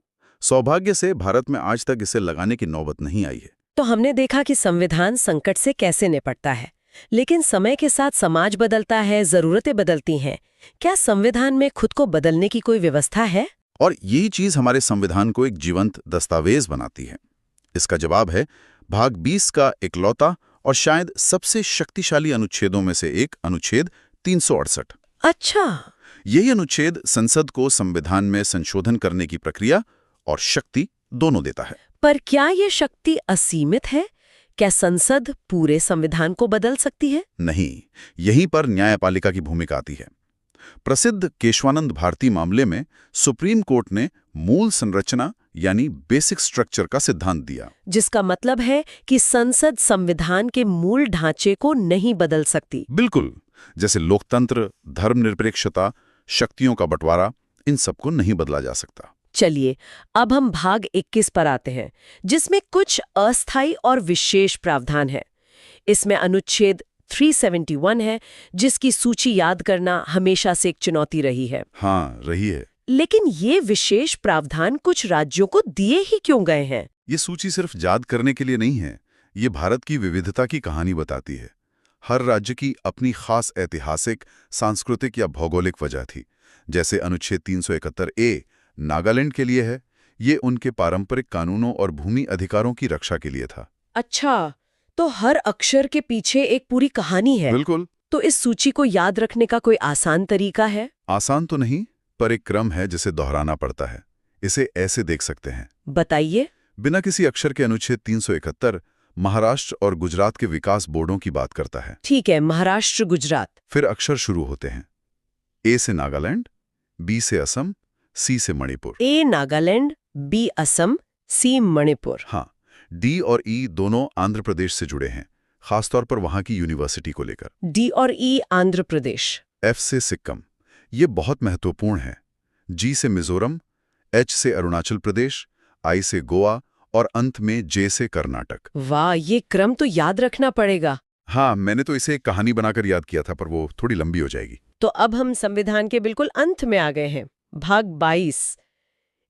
सौभाग्य से भारत में आज तक इसे लगाने की नौबत नहीं आई है। तो हमने देखा कि संविधान संकट से कैसे निपटता है, लेकिन समय के साथ समाज बदलता है, जरूरतें बदलती हैं। क्या संविधान में खुद को बदलने की कोई व्यवस्था है? और यही चीज हमारे संविधान को एक जीवंत दस्तावेज बनाती है। इसका जवाब है भाग 20 का इकलौता और शायद सबसे शक्तिशाली अनुच्छेदों में से एक अनुच्छेद 368। अच्छा, यही अनुच्छेद संसद को संविधान में संशोधन करने की प्रक्रिया और शक्ति दोनों देता है। पर क्या ये शक्ति असीमित है? क्या संसद पूरे संविधान को बदल सकती है? नहीं, यहीं पर न्यायपालिका की भूमिका आती है। प्रसिद्ध केशवानंद भारती मामले में सुप्रीम कोर्ट ने मूल संरचना यानी बेसिक स्ट्रक्चर का सिद्धांत दिया, जिसका मतलब है कि संसद संविधान के मूल ढांचे को नहीं बदल सकती। बिल्कुल, जैसे लोकतंत्र, धर्मनिरपेक्षता, शक्तियों का बंटवारा, इन सबको नहीं बदला जा सकता। चलिए, अब हम भाग 21 पर आते हैं, जिसमें कुछ अस्थायी और विशेष प्रावधान है। इसमें अनुच्छेद 371 है, जिसकी सूची याद करना हमेशा से एक चुनौती रही है। हाँ, रही है। लेकिन ये विशेष प्रावधान कुछ राज्यों को दिए ही क्यों गए हैं? ये सूची सिर्फ याद करने के लिए नहीं है, ये भारत की विविधता की कहानी बताती है। हर राज्य की अपनी खास ऐतिहासिक, सांस्कृतिक या भौगोलिक वजह थी। जैसे अनुच्छेद 371A नागालैंड के लिए है, ये उनके पारंपरिक कानूनों और भूमि अधिकारों की रक्षा के लिए था। अच्छा, तो हर अक्षर के पीछे एक पूरी कहानी है। बिल्कुल। तो इस सूची को याद रखने का कोई आसान तरीका है? आसान तो नहीं, पर एक क्रम है जिसे दोहराना पड़ता है। इसे ऐसे देख सकते हैं। बताइए। बिना किसी अक्षर के अनुच्छेद 371 महाराष्ट्र और गुजरात के विकास बोर्डों की बात करता है। ठीक है, महाराष्ट्र, गुजरात। फिर अक्षर शुरू होते हैं। ए से नागालैंड, बी से असम, सी से मणिपुर। ए नागालैंड, बी असम, सी मणिपुर। हाँ, डी और ई दोनों आंध्र प्रदेश से जुड़े हैं, खासतौर पर वहां की यूनिवर्सिटी को लेकर। डी और ई आंध्र प्रदेश। एफ से सिक्किम, ये बहुत महत्वपूर्ण है। जी से मिजोरम, एच से अरुणाचल प्रदेश, आई से गोवा और अंत में जे से कर्नाटक। वाह, ये क्रम तो याद रखना पड़ेगा। हाँ, मैंने तो इसे एक कहानी बनाकर याद किया था, पर वो थोड़ी लंबी हो जाएगी। तो अब हम संविधान के बिल्कुल अंत में आ गए हैं। भाग 22।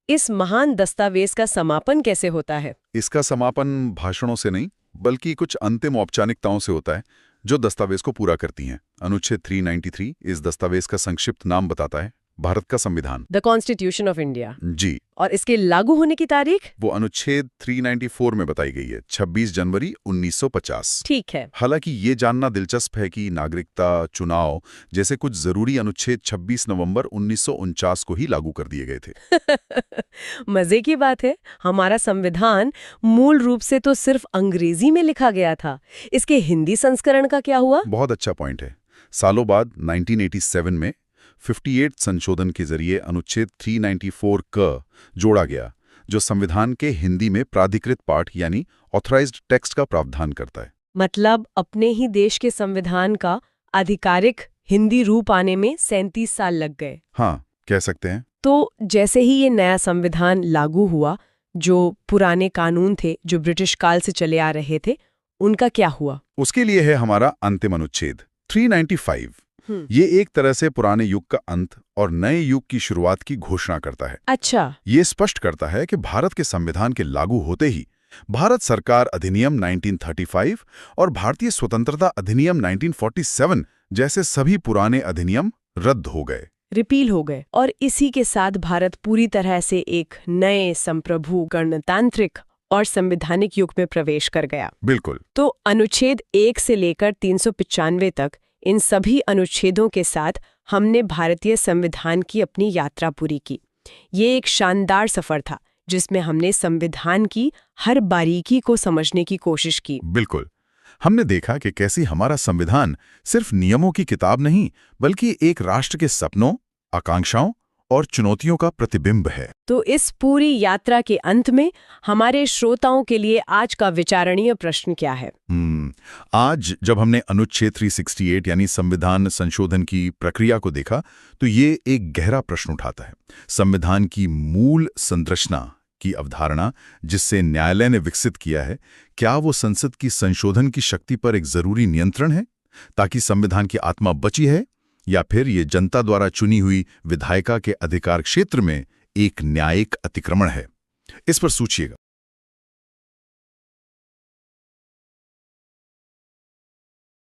इस महान दस्तावेज का समापन कैसे होता है? इसका समापन भाषणों से नहीं, बल्कि कुछ अंतिम औपचारिकताओं से होता है जो दस्तावेज को पूरा करती हैं। अनुच्छेद 393 इस दस्तावेज का संक्षिप्त नाम बताता है, भारत का संविधान, द कॉन्स्टिट्यूशन ऑफ इंडिया। जी। और इसके लागू होने की तारीख? वो अनुच्छेद 394 में बताई गई है, 26 जनवरी 1950। ठीक है। हालांकि ये जानना दिलचस्प है कि नागरिकता, चुनाव जैसे कुछ जरूरी अनुच्छेद 26 नवंबर 1949 को ही लागू कर दिए गए थे। मजे की बात है, हमारा संविधान मूल रूप से तो सिर्फ अंग्रेजी में लिखा गया था। इसके हिंदी संस्करण का क्या हुआ? बहुत अच्छा पॉइंट है। सालों बाद 1987 में 58 संशोधन के जरिए अनुच्छेद 394 क जोड़ा गया, जो संविधान के हिंदी में प्राधिकृत पाठ यानी ऑथराइज्ड टेक्स्ट का प्रावधान करता है। मतलब अपने ही देश के संविधान का आधिकारिक हिंदी रूप आने में 37 साल लग गए। हाँ, कह सकते हैं। तो जैसे ही ये नया संविधान लागू हुआ, जो पुराने कानून थे जो ब्रिटिश काल से चले आ रहे थे, उनका क्या हुआ? उसके लिए है हमारा अंतिम अनुच्छेद 395। ये एक तरह से पुराने युग का अंत और नए युग की शुरुआत की घोषणा करता है। अच्छा। ये स्पष्ट करता है कि भारत के संविधान के लागू होते ही भारत सरकार अधिनियम 1935 और भारतीय स्वतंत्रता अधिनियम 1947 जैसे सभी पुराने अधिनियम रद्द हो गए, रिपील हो गए, और इसी के साथ भारत पूरी तरह से एक नए संप्रभु, गणतांत्रिक और संवैधानिक युग में प्रवेश कर गया। बिल्कुल। तो अनुच्छेद 1 से लेकर 395 तक इन सभी अनुच्छेदों के साथ हमने भारतीय संविधान की अपनी यात्रा पूरी की। ये एक शानदार सफर था, जिसमें हमने संविधान की हर बारीकी को समझने की कोशिश की। बिल्कुल। हमने देखा कि कैसे हमारा संविधान सिर्फ नियमों की किताब नहीं, बल्कि एक राष्ट्र के सपनों, आकांक्षाओं और चुनौतियों का प्रतिबिंब है। तो इस पूरी यात्रा के अंत में हमारे श्रोताओं के लिए आज का विचारणीय प्रश्न क्या है? आज जब हमने अनुच्छेद 368 यानी संविधान संशोधन की प्रक्रिया को देखा, तो ये एक गहरा प्रश्न उठाता है। संविधान की मूल संरचना की अवधारणा जिससे न्यायालय ने विकसित किया है, क्या वो संसद की संशोधन की शक्ति पर एक जरूरी नियंत्रण है ताकि संविधान की आत्मा बची है, या फिर ये जनता द्वारा चुनी हुई विधायिका के अधिकार क्षेत्र में एक न्यायिक अतिक्रमण है? इस पर सोचिएगा।